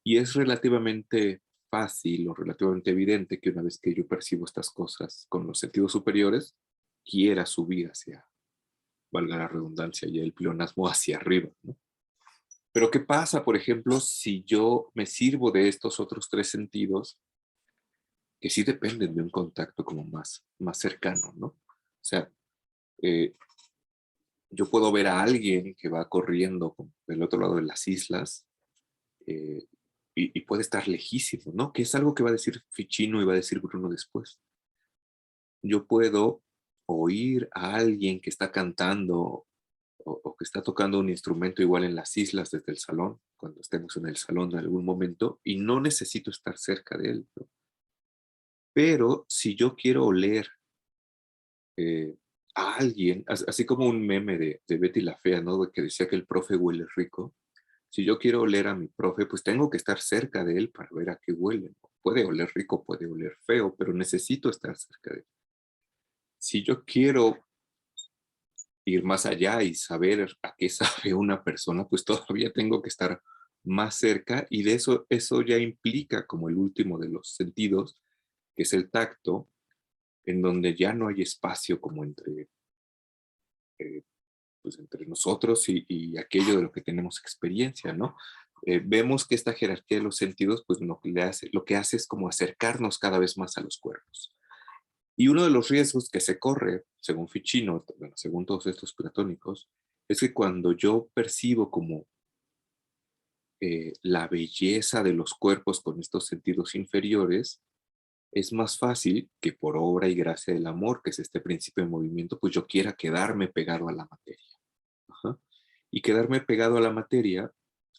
Y es relativamente fácil o relativamente evidente que una vez que yo percibo estas cosas con los sentidos superiores, quiera subir hacia, valga la redundancia, y el pleonasmo hacia arriba, ¿no? Pero ¿qué pasa, por ejemplo, si yo me sirvo de estos otros tres sentidos que sí dependen de un contacto como más cercano, ¿no? O sea, eh, yo puedo ver a alguien que va corriendo del otro lado de las islas eh, y puede estar lejísimo, ¿no? Que es algo que va a decir Ficino y va a decir Bruno después. Yo puedo oír a alguien que está cantando o que está tocando un instrumento igual en las islas desde el salón, cuando estemos en el salón en algún momento, y no necesito estar cerca de él, ¿no? Pero si yo quiero oler eh, a alguien, así como un meme de Betty la Fea, ¿no? De que decía que el profe huele rico. Si yo quiero oler a mi profe, pues tengo que estar cerca de él para ver a qué huele, ¿no? Puede oler rico, puede oler feo, pero necesito estar cerca de él. Si yo quiero ir más allá y saber a qué sabe una persona, pues todavía tengo que estar más cerca y de eso ya implica como el último de los sentidos, que es el tacto, en donde ya no hay espacio como eh, pues entre nosotros y aquello de lo que tenemos experiencia, ¿no? Vemos que esta jerarquía de los sentidos, pues lo que hace es como acercarnos cada vez más a los cuerpos. Y uno de los riesgos que se corre, según Ficino, bueno, según todos estos platónicos, es que cuando yo percibo como la belleza de los cuerpos con estos sentidos inferiores, es más fácil que por obra y gracia del amor, que es este principio de movimiento, pues yo quiera quedarme pegado a la materia. Ajá. Y quedarme pegado a la materia,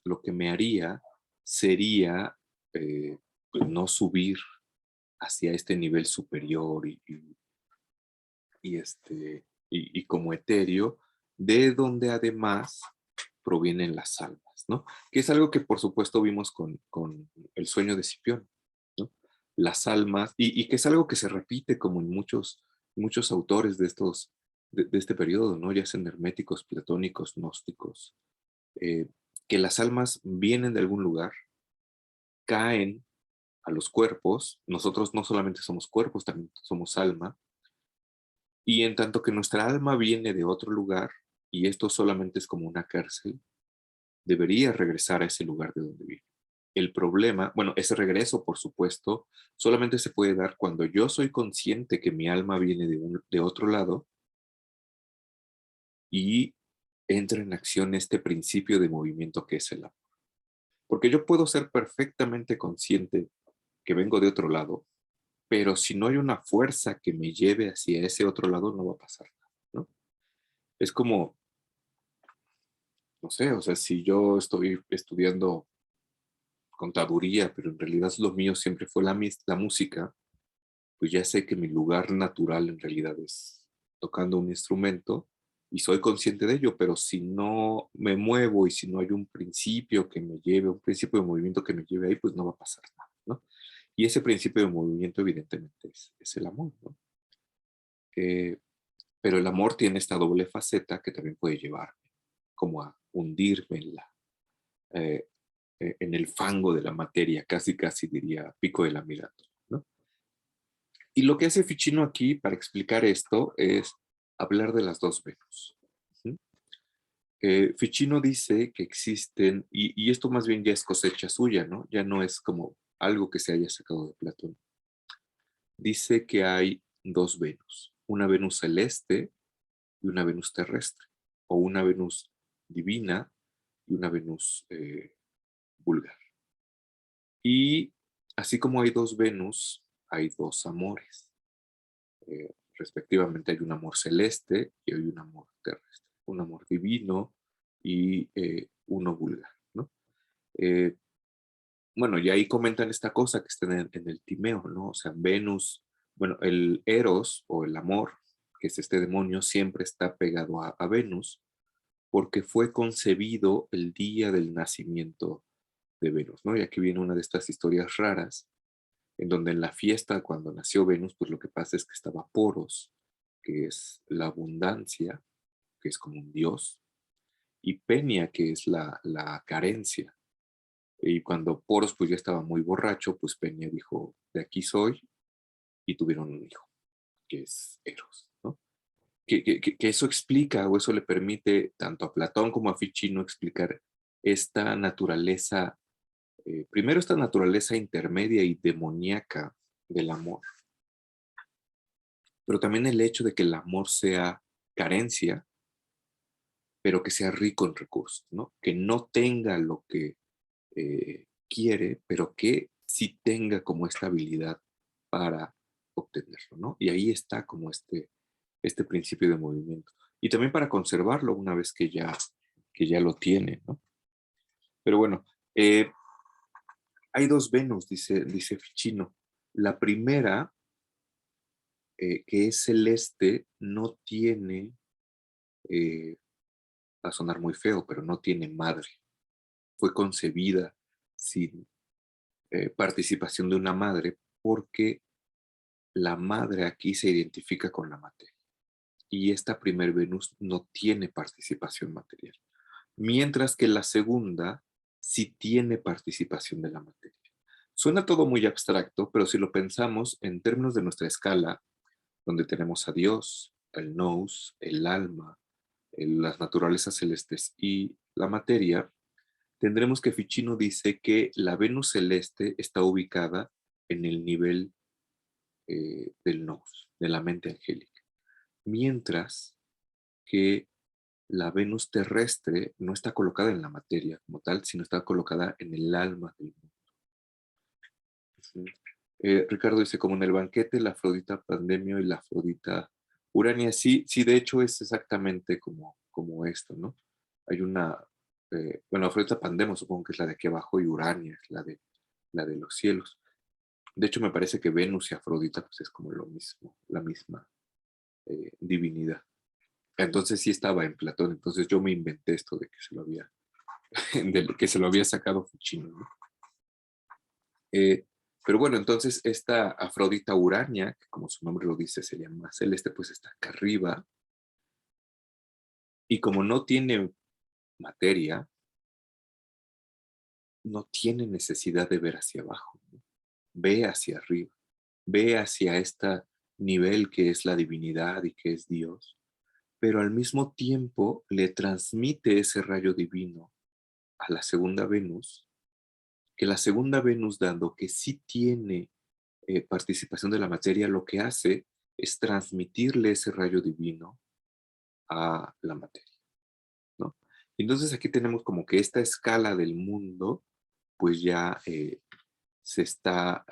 lo que me haría sería pues no subir hacia este nivel superior y como etéreo, de donde además provienen las almas, ¿no? Que es algo que por supuesto vimos con el sueño de Cipión, ¿no? Las almas, y que es algo que se repite como en muchos autores de este periodo, ¿no? Ya sean herméticos, platónicos, gnósticos, eh, que las almas vienen de algún lugar, caen a los cuerpos, nosotros no solamente somos cuerpos, también somos alma, y en tanto que nuestra alma viene de otro lugar, y esto solamente es como una cárcel, debería regresar a ese lugar de donde viene. El problema, bueno, ese regreso, por supuesto, solamente se puede dar cuando yo soy consciente que mi alma viene de otro lado y entra en acción este principio de movimiento que es el amor. Porque yo puedo ser perfectamente consciente que vengo de otro lado, pero si no hay una fuerza que me lleve hacia ese otro lado, no va a pasar nada, ¿no? Es como, no sé, o sea, si yo estoy estudiando contaduría, pero en realidad lo mío siempre fue la música, pues ya sé que mi lugar natural en realidad es tocando un instrumento y soy consciente de ello, pero si no me muevo y si no hay un principio que me lleve, un principio de movimiento que me lleve ahí, pues no va a pasar nada, ¿no? Y ese principio de movimiento evidentemente es el amor, ¿no? Eh, pero el amor tiene esta doble faceta que también puede llevarme como a hundirme eh, en el fango de la materia, casi casi diría pico de la mirada, ¿no? Y lo que hace Ficino aquí para explicar esto es hablar de las dos Venus. ¿Sí? Ficino dice que existen, y esto más bien ya es cosecha suya, ¿no? Ya no es como algo que se haya sacado de Platón. Dice que hay dos Venus, una Venus celeste y una Venus terrestre, o una Venus divina y una Venus vulgar. Y así como hay dos Venus, hay dos amores. Respectivamente hay un amor celeste y hay un amor terrestre, un amor divino y uno vulgar, ¿no? Eh, bueno, y ahí comentan esta cosa que está en el Timeo, ¿no? O sea, Venus, bueno, el Eros o el amor, que es este demonio, siempre está pegado a Venus porque fue concebido el día del nacimiento de Venus, ¿no? Y aquí viene una de estas historias raras en donde en la fiesta cuando nació Venus, pues lo que pasa es que estaba Poros, que es la abundancia, que es como un dios, y Penia, que es la carencia. Y cuando Poros pues ya estaba muy borracho, pues Penia dijo, de aquí soy, y tuvieron un hijo, que es Eros, ¿no? Que eso explica o eso le permite tanto a Platón como a Ficino explicar esta naturaleza, primero esta naturaleza intermedia y demoníaca del amor, pero también el hecho de que el amor sea carencia, pero que sea rico en recursos, ¿no? Que no tenga lo que quiere, pero que sí tenga como esta habilidad para obtenerlo, ¿no? Y ahí está como este principio de movimiento. y también para conservarlo una vez que ya lo tiene, ¿no? Pero bueno, eh, hay dos Venus, dice Ficino. La primera, que es celeste, no tiene, eh, va a sonar muy feo, pero no tiene madre. Fue concebida sin participación de una madre porque la madre aquí se identifica con la materia. Y esta primer Venus no tiene participación material. Mientras que la segunda sí tiene participación de la materia. Suena todo muy abstracto, pero si lo pensamos en términos de nuestra escala, donde tenemos a Dios, el nous, el alma, las naturalezas celestes y la materia, tendremos que Ficino dice que la Venus celeste está ubicada en el nivel del nous, de la mente angélica, mientras que la Venus terrestre no está colocada en la materia como tal, sino está colocada en el alma del mundo. ¿Sí? Ricardo dice, como en el banquete, la Afrodita Pandemio y la Afrodita Urania. Sí, sí, de hecho es exactamente como esto, ¿no? Hay una, bueno, Afrodita Pandemio supongo que es la de aquí abajo y Urania es la de los cielos. De hecho me parece que Venus y Afrodita pues es como lo mismo, la misma divinidad. Entonces sí estaba en Platón, entonces yo me inventé esto de que se lo había, de que se lo había sacado Ficino, ¿no? Pero bueno, entonces esta Afrodita Urania, que como su nombre lo dice sería más celeste, pues está acá arriba, y como no tiene materia, no tiene necesidad de ver hacia abajo, ¿no? Ve hacia arriba, ve hacia este nivel que es la divinidad y que es Dios, pero al mismo tiempo le transmite ese rayo divino a la segunda Venus, que la segunda Venus, dando que sí tiene participación de la materia, lo que hace es transmitirle ese rayo divino a la materia, ¿no? Entonces aquí tenemos como que esta escala del mundo, pues ya se está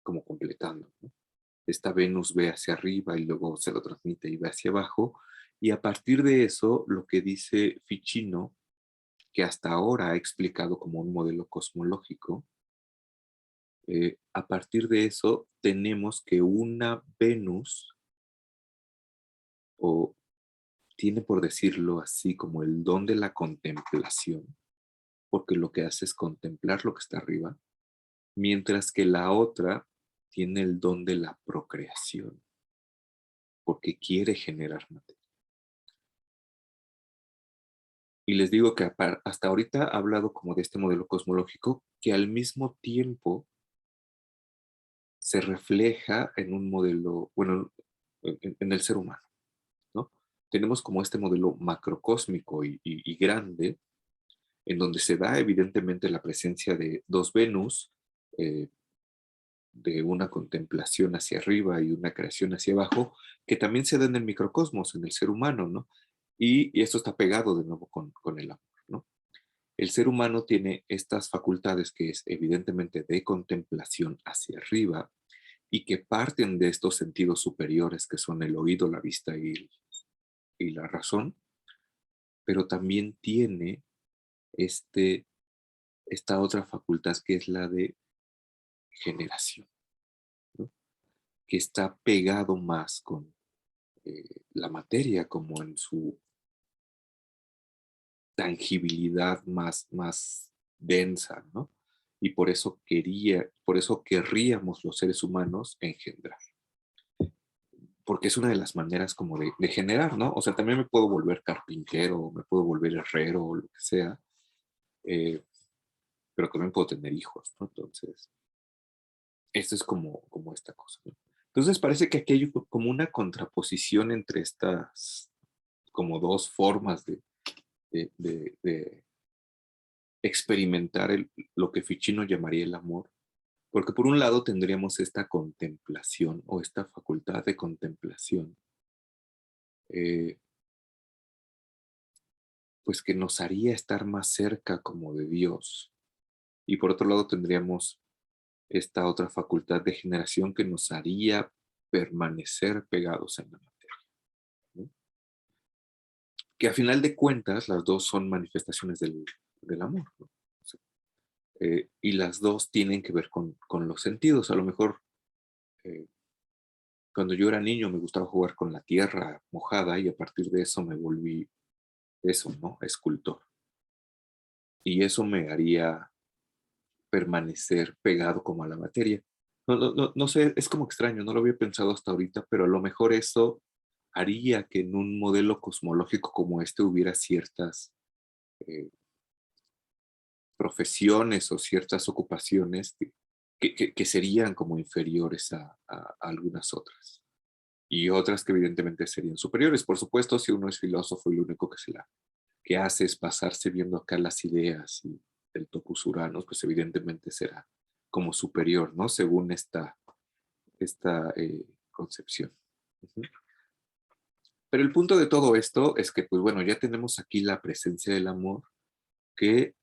como completando, ¿no? Esta Venus ve hacia arriba y luego se lo transmite y ve hacia abajo, y a partir de eso, lo que dice Ficino, que hasta ahora ha explicado como un modelo cosmológico, a partir de eso tenemos que una Venus, o tiene por decirlo así como el don de la contemplación, porque lo que hace es contemplar lo que está arriba, mientras que la otra tiene el don de la procreación, porque quiere generar materia. Y les digo que hasta ahorita ha hablado como de este modelo cosmológico que al mismo tiempo se refleja en un modelo, bueno, en el ser humano, ¿no? Tenemos como este modelo macrocósmico y grande, en donde se da evidentemente la presencia de dos Venus, eh, de una contemplación hacia arriba y una creación hacia abajo, que también se da en el microcosmos, en el ser humano, ¿no? Y esto está pegado de nuevo con el amor, ¿no? El ser humano tiene estas facultades que es evidentemente de contemplación hacia arriba y que parten de estos sentidos superiores que son el oído, la vista y la razón, pero también tiene este, esta otra facultad que es la de generación, ¿no? Que está pegado más con la materia como en su tangibilidad más densa, ¿no? Y por eso querríamos los seres humanos engendrar, porque es una de las maneras como de generar, ¿no? O sea, también me puedo volver carpintero, me puedo volver herrero, o lo que sea, eh, pero también puedo tener hijos, ¿no? Entonces, esto es como esta cosa, ¿no? Entonces parece que aquí hay como una contraposición entre estas como dos formas de experimentar lo que Ficino llamaría el amor, porque por un lado tendríamos esta contemplación o esta facultad de contemplación, eh, pues que nos haría estar más cerca como de Dios, y por otro lado tendríamos esta otra facultad de generación que nos haría permanecer pegados en la materia. que a final de cuentas las dos son manifestaciones del amor, ¿no? O sea, y las dos tienen que ver con los sentidos. A lo mejor eh, cuando yo era niño me gustaba jugar con la tierra mojada y a partir de eso me volví eso, ¿no? Escultor. Y eso me haría permanecer pegado como a la materia. No sé, es como extraño, no lo había pensado hasta ahorita, pero a lo mejor eso haría que en un modelo cosmológico como este hubiera ciertas eh, profesiones o ciertas ocupaciones que serían como inferiores a algunas otras. Y otras que evidentemente serían superiores. Por supuesto, si uno es filósofo y lo único que hace es pasarse viendo acá las ideas y el topus uranos, pues evidentemente será como superior, ¿no? Según esta concepción. Ujú. Pero el punto de todo esto es que, pues bueno, ya tenemos aquí la presencia del amor que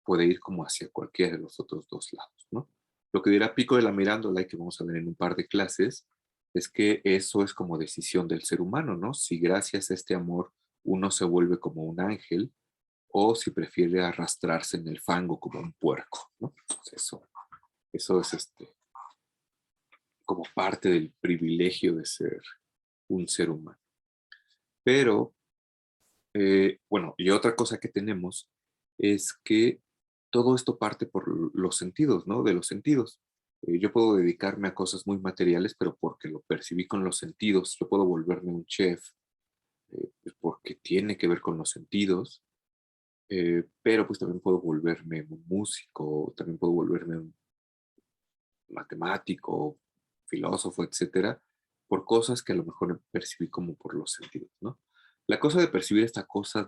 puede ir como hacia cualquiera de los otros dos lados, ¿no? Lo que dirá Pico de la Mirándola, y que vamos a ver en un par de clases, es que eso es como decisión del ser humano, ¿no? Si gracias a este amor uno se vuelve como un ángel o si prefiere arrastrarse en el fango como un puerco, ¿no? Entonces eso es como parte del privilegio de ser un ser humano. Pero, bueno, y otra cosa que tenemos es que todo esto parte por los sentidos, ¿no? De los sentidos. Yo puedo dedicarme a cosas muy materiales, pero porque lo percibí con los sentidos. Yo puedo volverme un chef, porque tiene que ver con los sentidos, pero pues también puedo volverme un músico, también puedo volverme un matemático, filósofo, etcétera, por cosas que a lo mejor percibí como por los sentidos, ¿no? La cosa de percibir esta cosa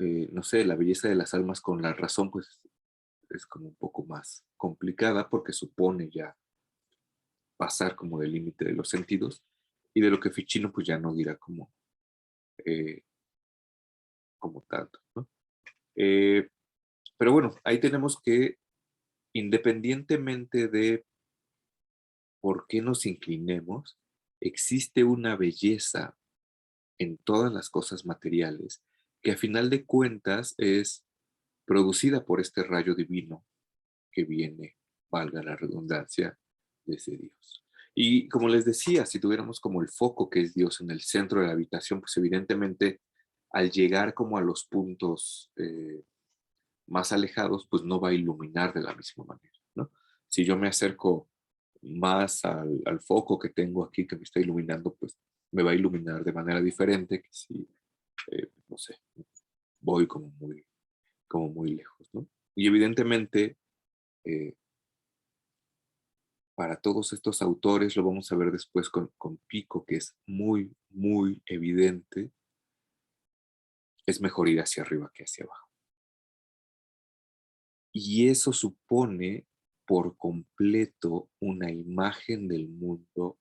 no sé, la belleza de las almas con la razón, pues es como un poco más complicada porque supone ya pasar como del límite de los sentidos y de lo que Ficino pues ya no dirá eh, como tanto, ¿no? Eh, pero bueno, ahí tenemos que independientemente de por qué nos inclinemos, existe una belleza en todas las cosas materiales que a final de cuentas es producida por este rayo divino que viene, valga la redundancia, desde Dios. Y como les decía, si tuviéramos como el foco que es Dios en el centro de la habitación, pues evidentemente al llegar como a los puntos más alejados, pues no va a iluminar de la misma manera, ¿no? Si yo me acerco más al foco que tengo aquí que me está iluminando, pues me va a iluminar de manera diferente que si, no sé, voy como muy lejos, ¿no? Y evidentemente, eh, para todos estos autores, lo vamos a ver después con Pico, que es muy, muy evidente, es mejor ir hacia arriba que hacia abajo. Y eso supone por completo una imagen del mundo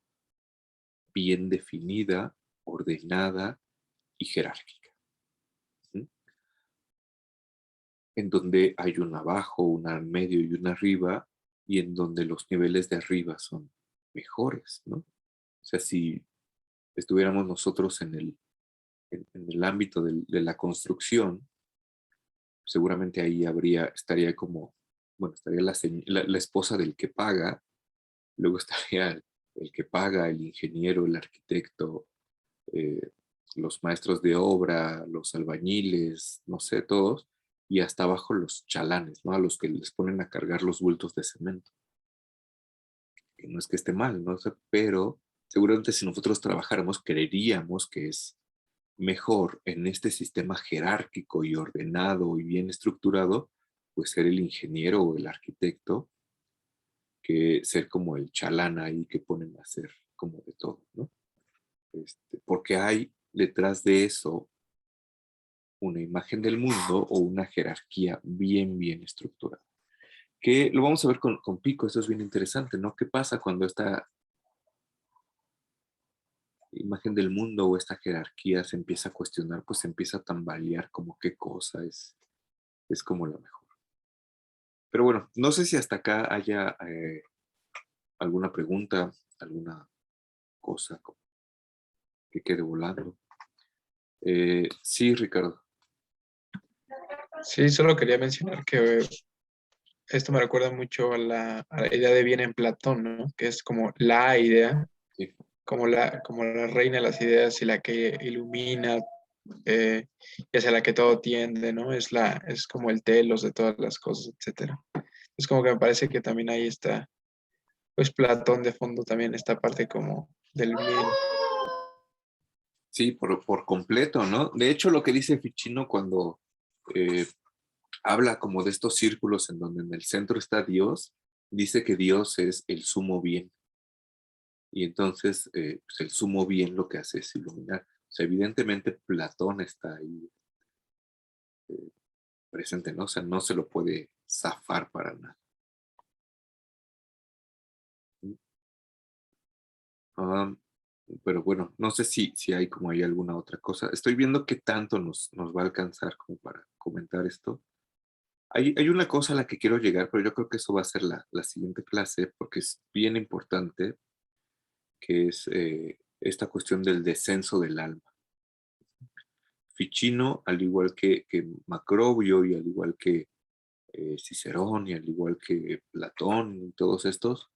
bien definida, ordenada y jerárquica, ¿sí? En donde hay un abajo, un al medio y un arriba, y en donde los niveles de arriba son mejores, ¿no? O sea, si estuviéramos nosotros en el ámbito de la construcción, seguramente ahí estaría como, bueno, estaría la esposa del que paga, luego estaría el que paga, el ingeniero, el arquitecto, eh, los maestros de obra, los albañiles, no sé, todos, y hasta abajo los chalanes, ¿no? A los que les ponen a cargar los bultos de cemento. Que no es que esté mal, ¿no? O sea, pero seguramente si nosotros trabajáramos, creeríamos que es mejor en este sistema jerárquico y ordenado y bien estructurado, pues ser el ingeniero o el arquitecto que ser como el chalán ahí que ponen a hacer como de todo, ¿no? Porque hay detrás de eso una imagen del mundo o una jerarquía bien, bien estructurada. Que lo vamos a ver con Pico, eso es bien interesante, ¿no? ¿Qué pasa cuando esta imagen del mundo o esta jerarquía se empieza a cuestionar, pues se empieza a tambalear como qué cosa es como la mejor. Pero bueno, no sé si hasta acá haya alguna pregunta, alguna cosa que quede volando. Sí, Ricardo. Sí, solo quería mencionar que esto me recuerda mucho a la idea de bien en Platón, ¿no? Que es como la idea, Sí. como la reina de las ideas y la que ilumina, y hacia la que todo tiende, ¿no? Es como el telos de todas las cosas, etcétera. Es como que me parece que también ahí está, pues Platón de fondo también, esta parte como del bien. Sí, por completo, ¿no? De hecho, lo que dice Ficino cuando eh, habla como de estos círculos en donde en el centro está Dios, dice que Dios es el sumo bien. Y entonces, pues el sumo bien lo que hace es iluminar. O sea, evidentemente Platón está ahí presente, ¿no? O sea, no se lo puede zafar para nada. Um, pero bueno, no sé si hay como hay alguna otra cosa. Estoy viendo qué tanto nos va a alcanzar como para comentar esto. Hay una cosa a la que quiero llegar, pero yo creo que eso va a ser la siguiente clase, porque es bien importante, que es esta cuestión del descenso del alma. Ficino, al igual que Macrobio y al igual que Cicerón y al igual que Platón y todos estos,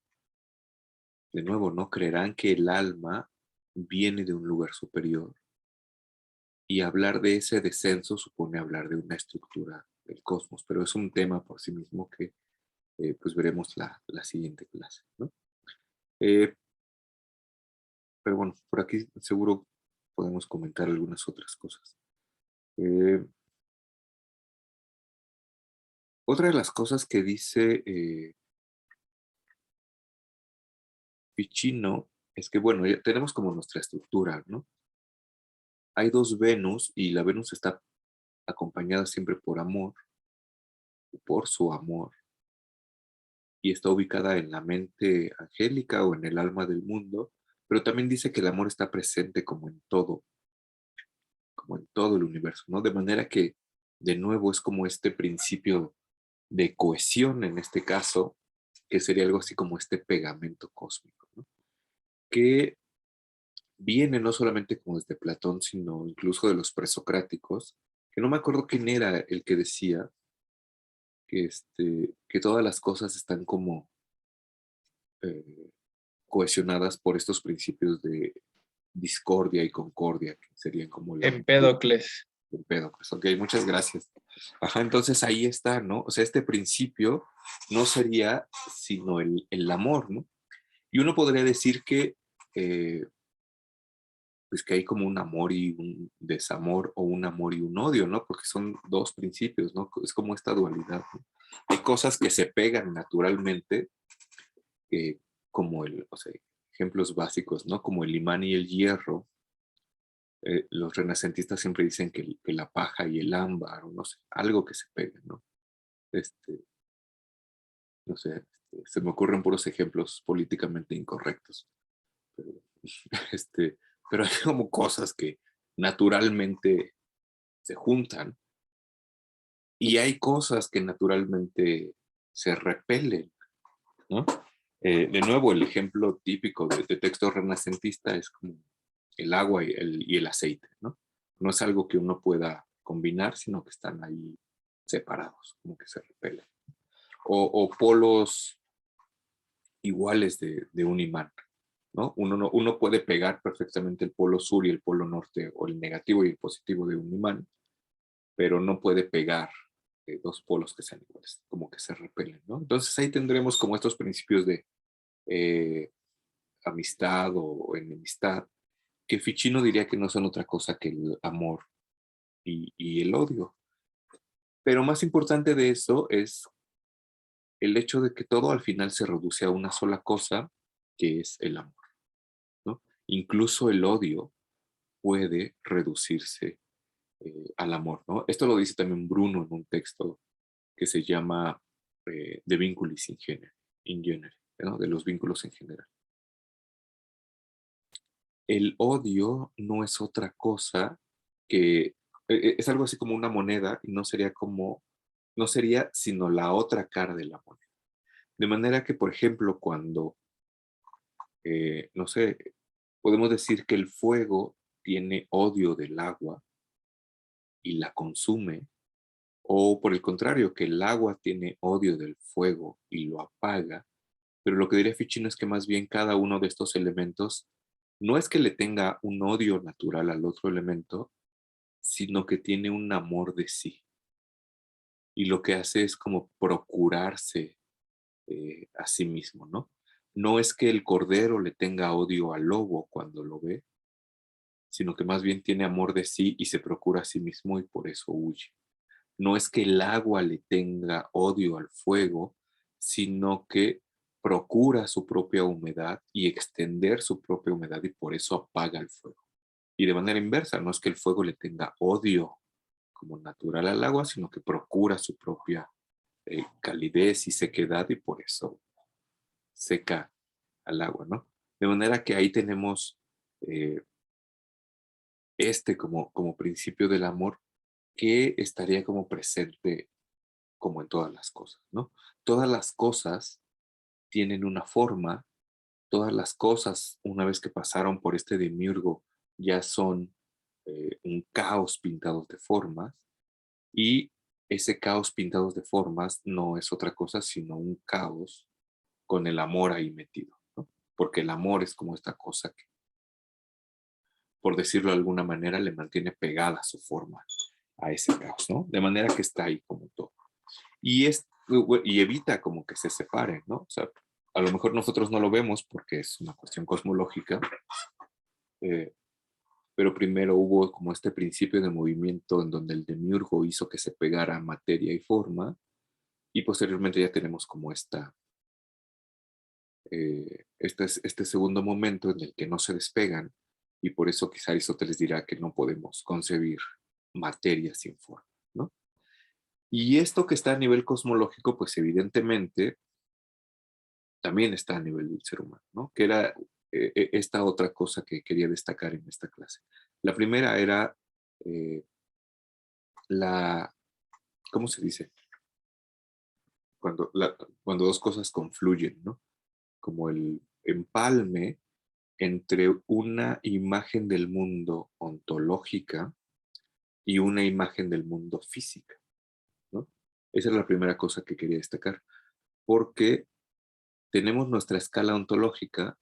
de nuevo, ¿no? Creerán que el alma viene de un lugar superior y hablar de ese descenso supone hablar de una estructura del cosmos, pero es un tema por sí mismo que pues veremos la siguiente clase, ¿no? Eh, pero bueno, por aquí seguro podemos comentar algunas otras cosas. Eh, Otra de las cosas que dice Ficino es que, bueno, ya tenemos como nuestra estructura, ¿no? Hay dos Venus y la Venus está acompañada siempre por amor, por su amor, y está ubicada en la mente angélica o en el alma del mundo, pero también dice que el amor está presente como en todo el universo, ¿no? De manera que, de nuevo, es como este principio de cohesión en este caso, que sería algo así como este pegamento cósmico, ¿no? Que viene no solamente como desde Platón, sino incluso de los presocráticos, que no me acuerdo quién era el que decía que todas las cosas están como eh, cohesionadas por estos principios de discordia y concordia, que serían como la Empédocles. Empédocles. Ok, muchas gracias. Ajá, entonces ahí está, ¿no? O sea, este principio no sería sino el amor, ¿no? Y uno podría decir que, pues que hay como un amor y un desamor o un amor y un odio, ¿no? Porque son dos principios, ¿no? Es como esta dualidad, ¿no? Hay cosas que se pegan naturalmente, eh, como o sea, ejemplos básicos, ¿no? Como el imán y el hierro. Los renacentistas siempre dicen que la paja y el ámbar, o no sé, algo que se pegue, ¿no? Este, no sé, se me ocurren puros ejemplos políticamente incorrectos, pero, este, pero hay como cosas que naturalmente se juntan y hay cosas que naturalmente se repelen, ¿no? De nuevo, el ejemplo típico de texto renacentista es como el agua y el aceite, ¿no? No es algo que uno pueda combinar, sino que están ahí separados, como que se repelen. O polos iguales de un imán, ¿no? Uno puede pegar perfectamente el polo sur y el polo norte, o el negativo y el positivo de un imán, pero no puede pegar dos polos que sean iguales, como que se repelen, ¿no? Entonces ahí tendremos como estos principios de eh, amistad o enemistad, que Ficino diría que no son otra cosa que el amor y el odio. Pero más importante de eso es el hecho de que todo al final se reduce a una sola cosa, que es el amor, ¿no? Incluso el odio puede reducirse al amor, ¿no? Esto lo dice también Bruno en un texto que se llama De Vinculis in genere, ¿no? De los vínculos en general. El odio no es otra cosa que, es algo así como una moneda y no sería sino la otra cara de la moneda. De manera que, por ejemplo, cuando, no sé, podemos decir que el fuego tiene odio del agua, y la consume, o por el contrario, que el agua tiene odio del fuego y lo apaga, pero lo que diría Ficino es que más bien cada uno de estos elementos no es que le tenga un odio natural al otro elemento, sino que tiene un amor de sí. Y lo que hace es como procurarse a sí mismo, ¿no? No es que el cordero le tenga odio al lobo cuando lo ve, sino que más bien tiene amor de sí y se procura a sí mismo y por eso huye. No es que el agua le tenga odio al fuego, sino que procura su propia humedad y extender su propia humedad y por eso apaga el fuego. Y de manera inversa, no es que el fuego le tenga odio como natural al agua, sino que procura su propia calidez y sequedad y por eso seca al agua, ¿no? De manera que ahí tenemos eh, como principio del amor que estaría como presente como en todas las cosas, ¿no? Todas las cosas tienen una forma, todas las cosas, una vez que pasaron por este demiurgo, ya son un caos pintados de formas, y ese caos pintados de formas no es otra cosa sino un caos con el amor ahí metido, ¿no? Porque el amor es como esta cosa que, por decirlo de alguna manera, le mantiene pegada su forma a ese caos, ¿no? De manera que está ahí como todo. Y evita como que se separen, ¿no? O sea, a lo mejor nosotros no lo vemos porque es una cuestión cosmológica, eh, pero primero hubo como este principio de movimiento en donde el demiurgo hizo que se pegara materia y forma, y posteriormente ya tenemos como este segundo momento en el que no se despegan, y por eso quizá Aristóteles dirá que no podemos concebir materia sin forma, ¿no? Y esto que está a nivel cosmológico, pues evidentemente también está a nivel del ser humano, ¿no? Que era esta otra cosa que quería destacar en esta clase. La primera era eh, la, ¿cómo se dice? Cuando dos cosas confluyen, ¿no? Como el empalme entre una imagen del mundo ontológica y una imagen del mundo física, ¿no? Esa es la primera cosa que quería destacar, porque tenemos nuestra escala ontológica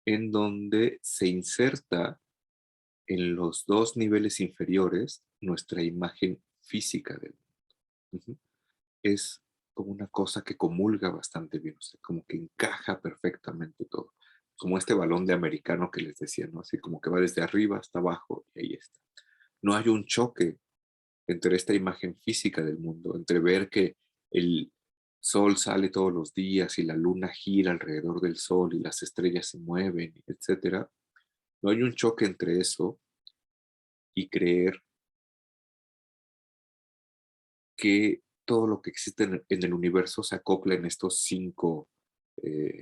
en donde se inserta en los dos niveles inferiores nuestra imagen física del mundo. Ujú. Es como una cosa que comulga bastante bien, o sea, como que encaja perfectamente todo. Como este balón de americano que les decía, ¿no? Así como que va desde arriba hasta abajo y ahí está. No hay un choque entre esta imagen física del mundo, entre ver que el sol sale todos los días y la luna gira alrededor del sol y las estrellas se mueven, etcétera. No hay un choque entre eso y creer que todo lo que existe en el universo se acopla en estos cinco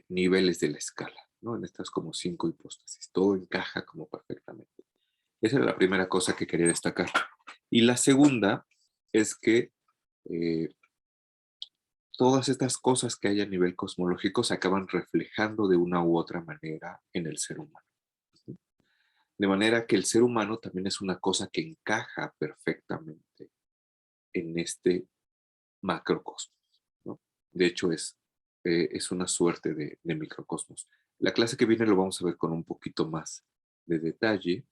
niveles de la escala, ¿no? En estas como cinco hipóstasis. Todo encaja como perfectamente. Esa es la primera cosa que quería destacar. Y la segunda es que eh, todas estas cosas que hay a nivel cosmológico se acaban reflejando de una u otra manera en el ser humano. De manera que el ser humano también es una cosa que encaja perfectamente en este macrocosmos, ¿no? De hecho, es una suerte de microcosmos. La clase que viene lo vamos a ver con un poquito más de detalle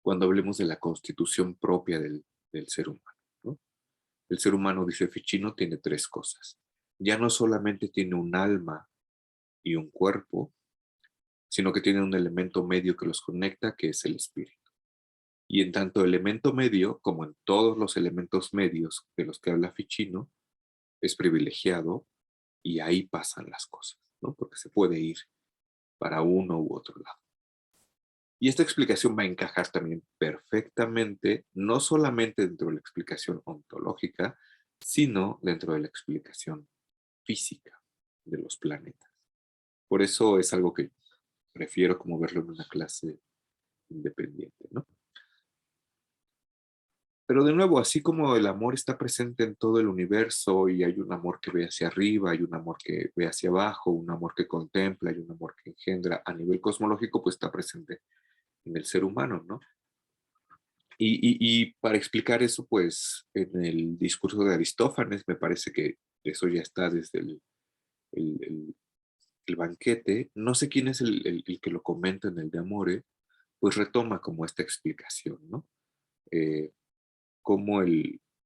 cuando hablemos de la constitución propia del ser humano, ¿no? El ser humano, dice Ficino, tiene tres cosas. Ya no solamente tiene un alma y un cuerpo, sino que tiene un elemento medio que los conecta, que es el espíritu. Y en tanto elemento medio, como en todos los elementos medios de los que habla Ficino, es privilegiado y ahí pasan las cosas, ¿no? Porque se puede ir para uno u otro lado. Y esta explicación va a encajar también perfectamente, no solamente dentro de la explicación ontológica, sino dentro de la explicación física de los planetas. Por eso es algo que prefiero como verlo en una clase independiente, ¿no? Pero de nuevo, así como el amor está presente en todo el universo y hay un amor que ve hacia arriba, hay un amor que ve hacia abajo, un amor que contempla, hay un amor que engendra a nivel cosmológico, pues está presente en el ser humano, ¿no? Y para explicar eso, pues en el discurso de Aristófanes, me parece que eso ya está desde el- el- el banquete. No sé quién es el que lo comenta en el de Amore, pues retoma como esta explicación, ¿no? Eh, Cómo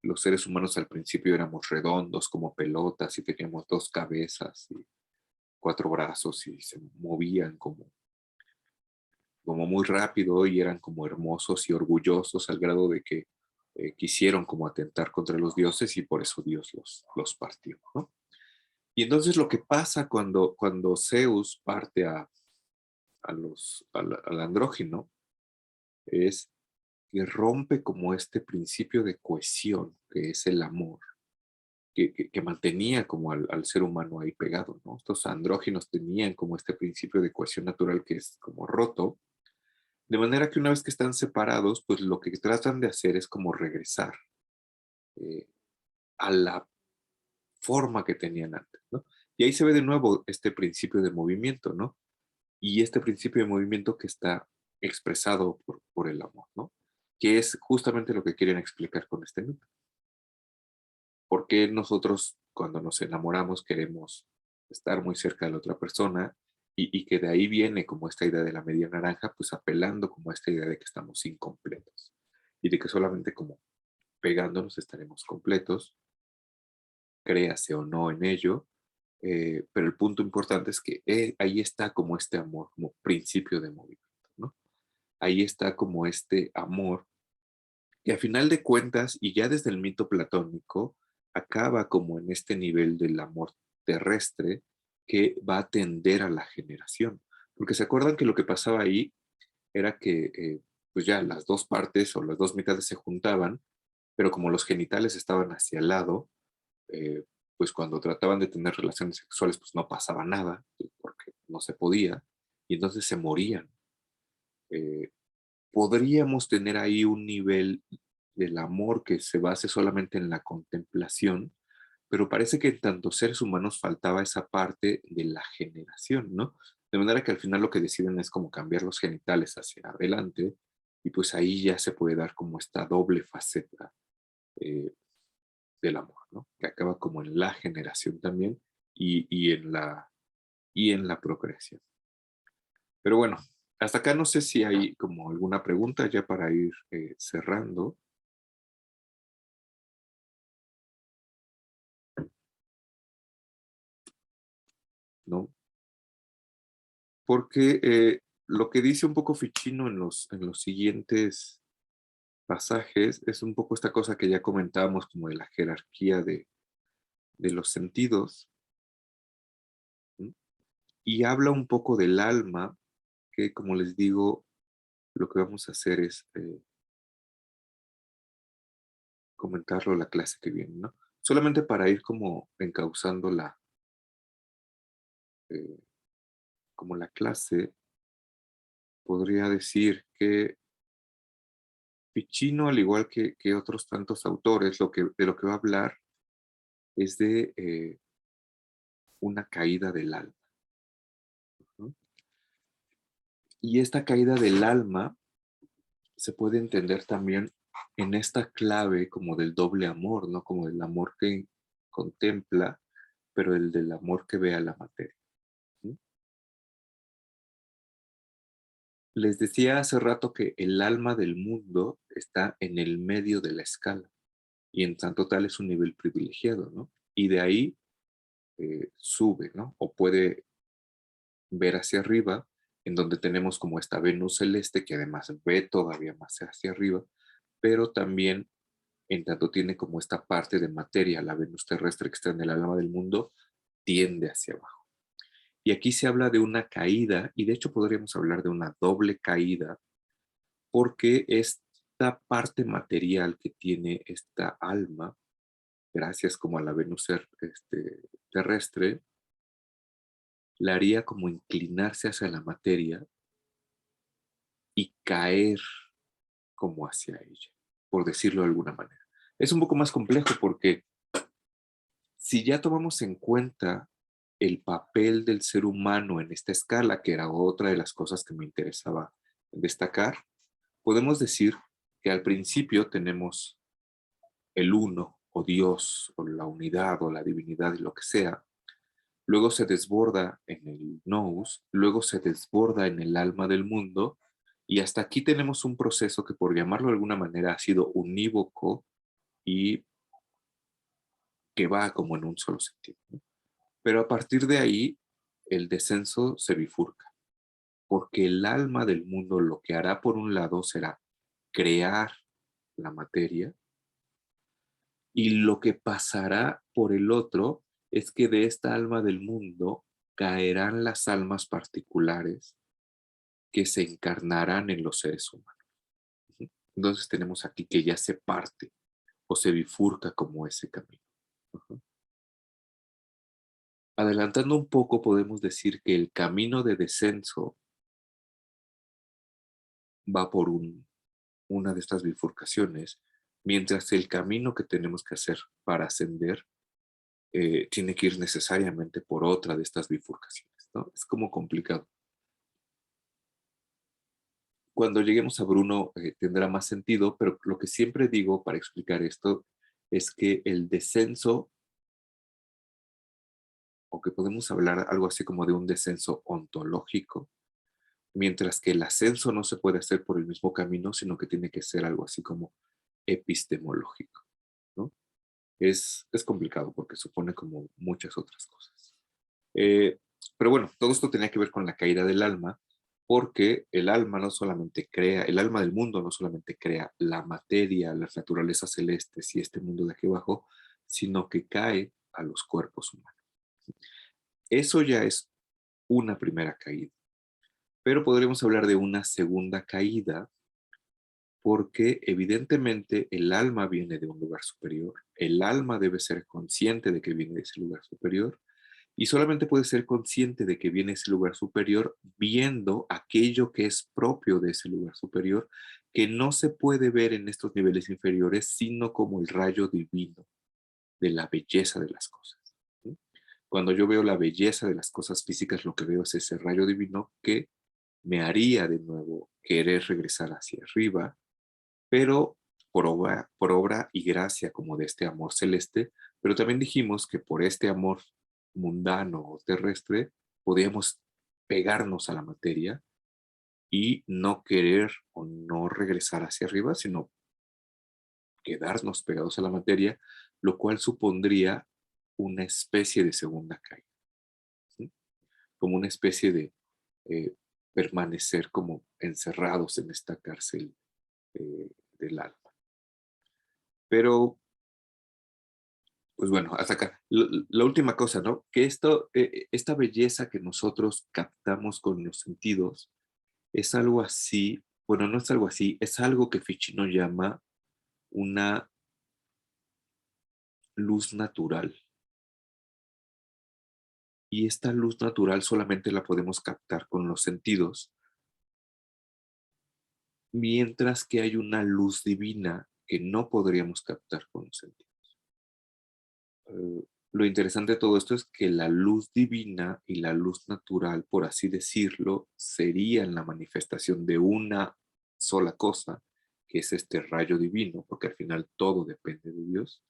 los seres humanos al principio éramos redondos como pelotas y teníamos dos cabezas y cuatro brazos y se movían como muy rápido y eran como hermosos y orgullosos al grado de que quisieron como atentar contra los dioses y por eso Dios los partió, ¿no? Y entonces lo que pasa cuando Zeus parte al andrógino es que rompe como este principio de cohesión que es el amor, que mantenía como al ser humano ahí pegado, ¿no? Estos andróginos tenían como este principio de cohesión natural que es como roto, de manera que una vez que están separados, pues lo que tratan de hacer es como regresar eh, a la forma que tenían antes, ¿no? Y ahí se ve de nuevo este principio de movimiento, ¿no? Y este principio de movimiento que está expresado por el amor, ¿no? Que es justamente lo que quieren explicar con este mito. ¿Por qué nosotros cuando nos enamoramos queremos estar muy cerca de la otra persona? Y que de ahí viene como esta idea de la media naranja, pues apelando como a esta idea de que estamos incompletos y de que solamente como pegándonos estaremos completos, créase o no en ello, pero el punto importante es que ahí está como este amor, como principio de movimiento, ¿no? Ahí está como este amor que a final de cuentas, y ya desde el mito platónico, acaba como en este nivel del amor terrestre que va a tender a la generación. Porque se acuerdan que lo que pasaba ahí era que pues ya las dos partes o las dos mitades se juntaban, pero como los genitales estaban hacia el lado, eh, pues cuando trataban de tener relaciones sexuales, pues no pasaba nada, pues, porque no se podía, y entonces se morían. Eh, Podríamos tener ahí un nivel del amor que se base solamente en la contemplación, pero parece que en tanto seres humanos faltaba esa parte de la generación, ¿no? De manera que al final lo que deciden es como cambiar los genitales hacia adelante y pues ahí ya se puede dar como esta doble faceta eh, del amor, ¿no? Que acaba como en la generación también y en la procreación. Pero bueno, hasta acá no sé si hay como alguna pregunta ya para ir cerrando, ¿no? Porque lo que dice un poco Ficino en los siguientes pasajes es un poco esta cosa que ya comentábamos como de la jerarquía de los sentidos, ¿sí? Y habla un poco del alma, que como les digo, lo que vamos a hacer es comentarlo la clase que viene, ¿no? Solamente para ir como encauzando eh, como la clase, podría decir que Ficino, al igual que otros tantos autores, de lo que va a hablar es de una caída del alma, ¿no? Y esta caída del alma se puede entender también en esta clave como del doble amor, ¿no? Como del amor que contempla, pero el del amor que ve a la materia, ¿sí? Les decía hace rato que el alma del mundo está en el medio de la escala y en tanto tal es un nivel privilegiado, ¿no? Y de ahí sube, ¿no? O puede ver hacia arriba, en donde tenemos como esta Venus celeste que además ve todavía más hacia arriba, pero también en tanto tiene como esta parte de materia, la Venus terrestre que está en el alma del mundo, tiende hacia abajo. Y aquí se habla de una caída, y de hecho podríamos hablar de una doble caída, porque esta parte material que tiene esta alma, gracias como a la Venus terrestre, la haría como inclinarse hacia la materia y caer como hacia ella, por decirlo de alguna manera. Es un poco más complejo porque si ya tomamos en cuenta el papel del ser humano en esta escala, que era otra de las cosas que me interesaba destacar, podemos decir que al principio tenemos el uno, o Dios, o la unidad, o la divinidad, y lo que sea. Luego se desborda en el nous, luego se desborda en el alma del mundo, y hasta aquí tenemos un proceso que, por llamarlo de alguna manera, ha sido unívoco y que va como en un solo sentido, ¿no? Pero a partir de ahí, el descenso se bifurca, porque el alma del mundo lo que hará por un lado será crear la materia, y lo que pasará por el otro es que de esta alma del mundo caerán las almas particulares que se encarnarán en los seres humanos. Entonces tenemos aquí que ya se parte o se bifurca como ese camino. Adelantando un poco, podemos decir que el camino de descenso va por una de estas bifurcaciones, mientras el camino que tenemos que hacer para ascender tiene que ir necesariamente por otra de estas bifurcaciones, ¿no? Es como complicado. Cuando lleguemos a Bruno tendrá más sentido, pero lo que siempre digo para explicar esto es que el descenso, o que podemos hablar algo así como de un descenso ontológico, mientras que el ascenso no se puede hacer por el mismo camino, sino que tiene que ser algo así como epistemológico, ¿no? Es complicado porque supone como muchas otras cosas. Pero bueno, todo esto tenía que ver con la caída del alma, porque el alma no solamente crea, el alma del mundo no solamente crea la materia, las naturalezas celestes y este mundo de aquí abajo, sino que cae a los cuerpos humanos. Eso ya es una primera caída. Pero podríamos hablar de una segunda caída, porque evidentemente el alma viene de un lugar superior, el alma debe ser consciente de que viene de ese lugar superior, y solamente puede ser consciente de que viene de ese lugar superior viendo aquello que es propio de ese lugar superior, que no se puede ver en estos niveles inferiores, sino como el rayo divino de la belleza de las cosas, ¿sí? Cuando yo veo la belleza de las cosas físicas, lo que veo es ese rayo divino que me haría de nuevo querer regresar hacia arriba, pero por obra y gracia como de este amor celeste, pero también dijimos que por este amor mundano o terrestre podíamos pegarnos a la materia y no querer o no regresar hacia arriba, sino quedarnos pegados a la materia, lo cual supondría una especie de segunda caída, ¿sí? Como una especie de eh, permanecer como encerrados en esta cárcel del alma. Pero, pues bueno, hasta acá. La última cosa, ¿no? Que esta belleza que nosotros captamos con los sentidos es algo así, bueno, no es algo así, es algo que Ficino llama una luz natural. Y esta luz natural solamente la podemos captar con los sentidos, mientras que hay una luz divina que no podríamos captar con los sentidos. Lo interesante de todo esto es que la luz divina y la luz natural, por así decirlo, serían la manifestación de una sola cosa, que es este rayo divino, porque al final todo depende de Dios.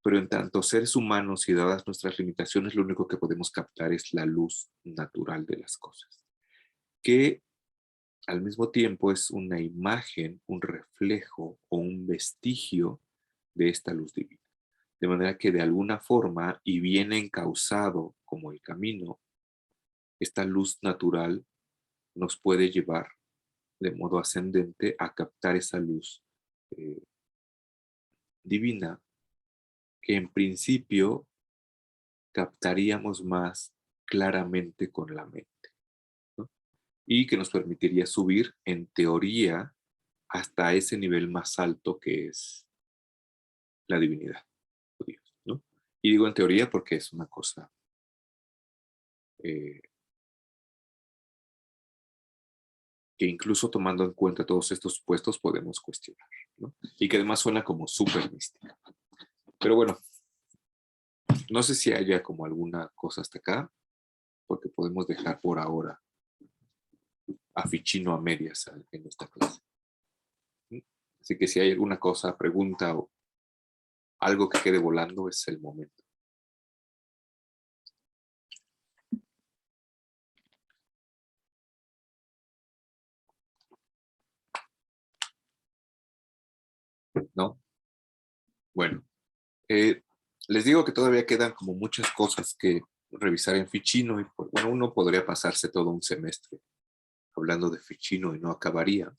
Pero en tanto seres humanos y dadas nuestras limitaciones, lo único que podemos captar es la luz natural de las cosas, que al mismo tiempo es una imagen, un reflejo o un vestigio de esta luz divina. De manera que de alguna forma, y bien encauzado como el camino, esta luz natural nos puede llevar de modo ascendente a captar esa luz eh, divina, que en principio captaríamos más claramente con la mente, ¿no? Y que nos permitiría subir, en teoría, hasta ese nivel más alto que es la divinidad, o Dios, ¿no? Y digo en teoría porque es una cosa eh, que incluso tomando en cuenta todos estos supuestos podemos cuestionar, ¿no? Y que además suena como súper mística. Pero bueno, no sé si haya como alguna cosa hasta acá, porque podemos dejar por ahora a Ficino a medias en esta clase. ¿Mm? Así que si hay alguna cosa, pregunta o algo que quede volando, es el momento. ¿No? Bueno, les digo que todavía quedan como muchas cosas que revisar en Ficino y pues, bueno, uno podría pasarse todo un semestre hablando de Ficino y no acabaría.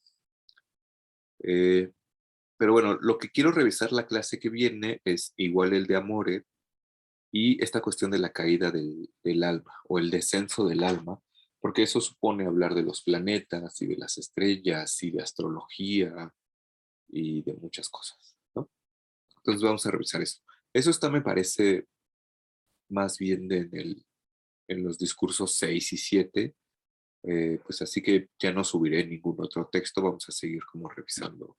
Pero bueno, lo que quiero revisar la clase que viene es igual el de Amore y esta cuestión de la caída del alma o el descenso del alma, porque eso supone hablar de los planetas y de las estrellas y de astrología y de muchas cosas, ¿no? Entonces vamos a revisar eso. Eso está, me parece, más bien en los discursos 6 y 7, pues así que ya no subiré ningún otro texto, vamos a seguir como revisando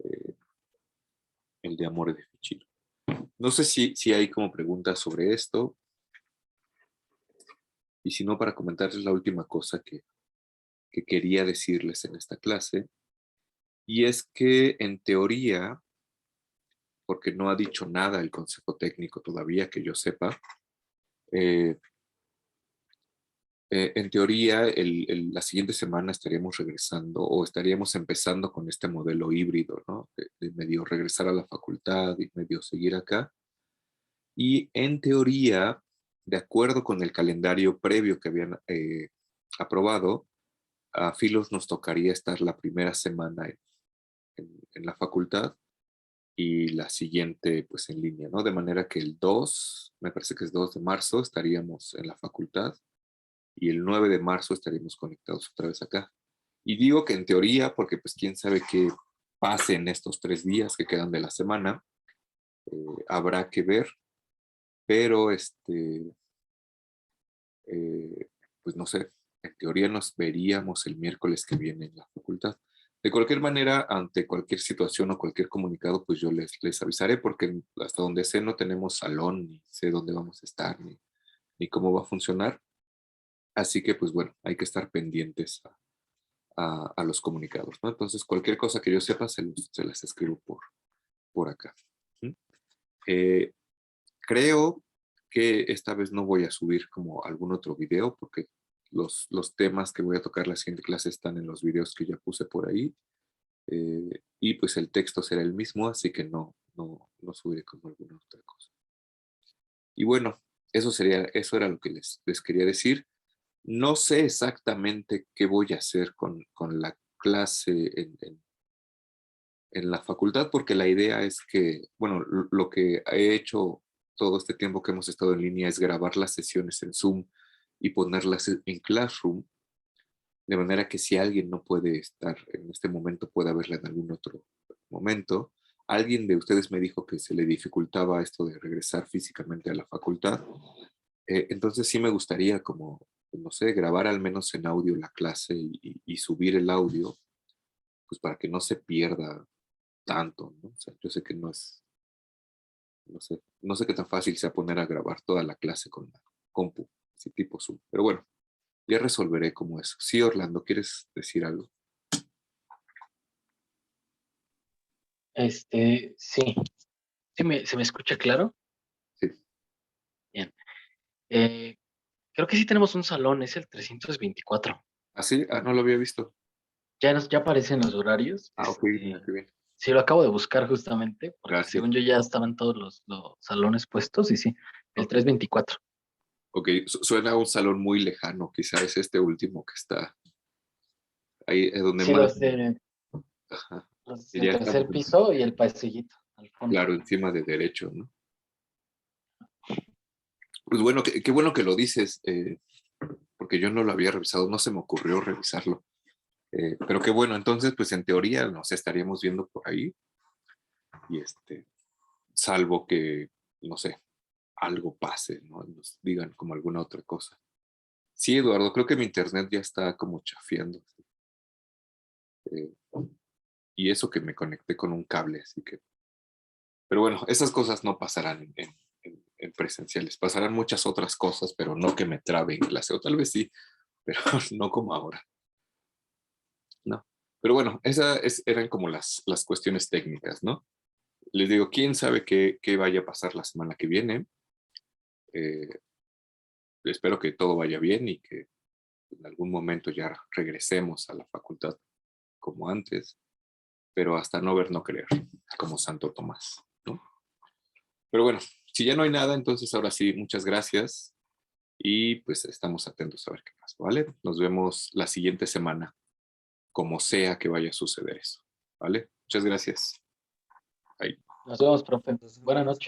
eh, el de Amore de Ficino. No sé si hay como preguntas sobre esto, y si no, para comentarles la última cosa que quería decirles en esta clase, y es que en teoría, porque no ha dicho nada el Consejo Técnico todavía, que yo sepa, eh, en teoría la siguiente semana estaríamos regresando o estaríamos empezando con este modelo híbrido, ¿no? De medio regresar a la facultad y medio seguir acá. Y en teoría, de acuerdo con el calendario previo que habían aprobado, a Filos nos tocaría estar la primera semana en la facultad y la siguiente pues en línea, ¿no? De manera que el 2, me parece que es 2 de marzo, estaríamos en la facultad y el 9 de marzo estaríamos conectados otra vez acá. Y digo que en teoría, porque pues quién sabe qué pase en estos 3 días que quedan de la semana, habrá que ver, pero pues no sé, en teoría nos veríamos el miércoles que viene en la facultad. De cualquier manera, ante cualquier situación o cualquier comunicado, pues yo les avisaré, porque hasta donde sé no tenemos salón, ni sé dónde vamos a estar, ni cómo va a funcionar. Así que, pues bueno, hay que estar pendientes a los comunicados, ¿no? Entonces, cualquier cosa que yo sepa, se las escribo por acá. ¿Mm? Eh, Creo que esta vez no voy a subir como algún otro video, porque los temas que voy a tocar la siguiente clase están en los videos que ya puse por ahí. Y pues el texto será el mismo, así que no subiré como alguna otra cosa. Y bueno, eso era lo que les quería decir. No sé exactamente qué voy a hacer con la clase en la facultad, porque la idea es que, bueno, lo que he hecho todo este tiempo que hemos estado en línea es grabar las sesiones en Zoom y ponerlas en Classroom, de manera que si alguien no puede estar en este momento, pueda verla en algún otro momento. Alguien de ustedes me dijo que se le dificultaba esto de regresar físicamente a la facultad. Entonces sí me gustaría como, no sé, grabar al menos en audio la clase y subir el audio, pues para que no se pierda tanto, ¿no? O sea, yo sé que no sé qué tan fácil sea poner a grabar toda la clase con la compu, así tipo Zoom. Pero bueno, ya resolveré cómo eso. Sí, Orlando, ¿quieres decir algo? Sí. ¿Se me escucha claro? Sí. Bien. Eh, Creo que sí tenemos un salón, es el 324. ¿Ah, sí? Ah, no lo había visto. Ya aparecen los horarios. Ah, ok, mira qué bien. Sí, lo acabo de buscar justamente, porque Gracias. según yo ya estaban todos los salones puestos, y sí, el Ok, 324. ok, suena a un salón muy lejano, quizá es este último que está ahí, donde Sí, más. Ajá. el Ya estamos, tercer piso y el pasillito al fondo. claro, encima de derecho, ¿no? Pues bueno, qué bueno que lo dices, porque yo no lo había revisado, no se me ocurrió revisarlo. Pero qué bueno, entonces, pues en teoría nos estaríamos viendo por ahí y salvo que, no sé, algo pase, ¿no? Nos digan como alguna otra cosa. Sí, Eduardo, creo que mi internet ya está como chafeando. eh, y eso que me conecté con un cable, así que. Pero bueno, esas cosas no pasarán en presenciales. Pasarán muchas otras cosas, pero no que me trabe en clase. O tal vez sí, pero no como ahora. No. Pero bueno, eran como las cuestiones técnicas, ¿no? Les digo, quién sabe qué vaya a pasar la semana que viene. Eh, espero que todo vaya bien y que en algún momento ya regresemos a la facultad como antes, pero hasta no ver, no creer, como Santo Tomás, ¿no? Pero bueno, si ya no hay nada, entonces ahora sí, muchas gracias y pues estamos atentos a ver qué pasa, ¿vale? Nos vemos la siguiente semana, como sea que vaya a suceder eso, ¿vale? Muchas gracias. Bye. Nos vemos, profe. Buenas noches.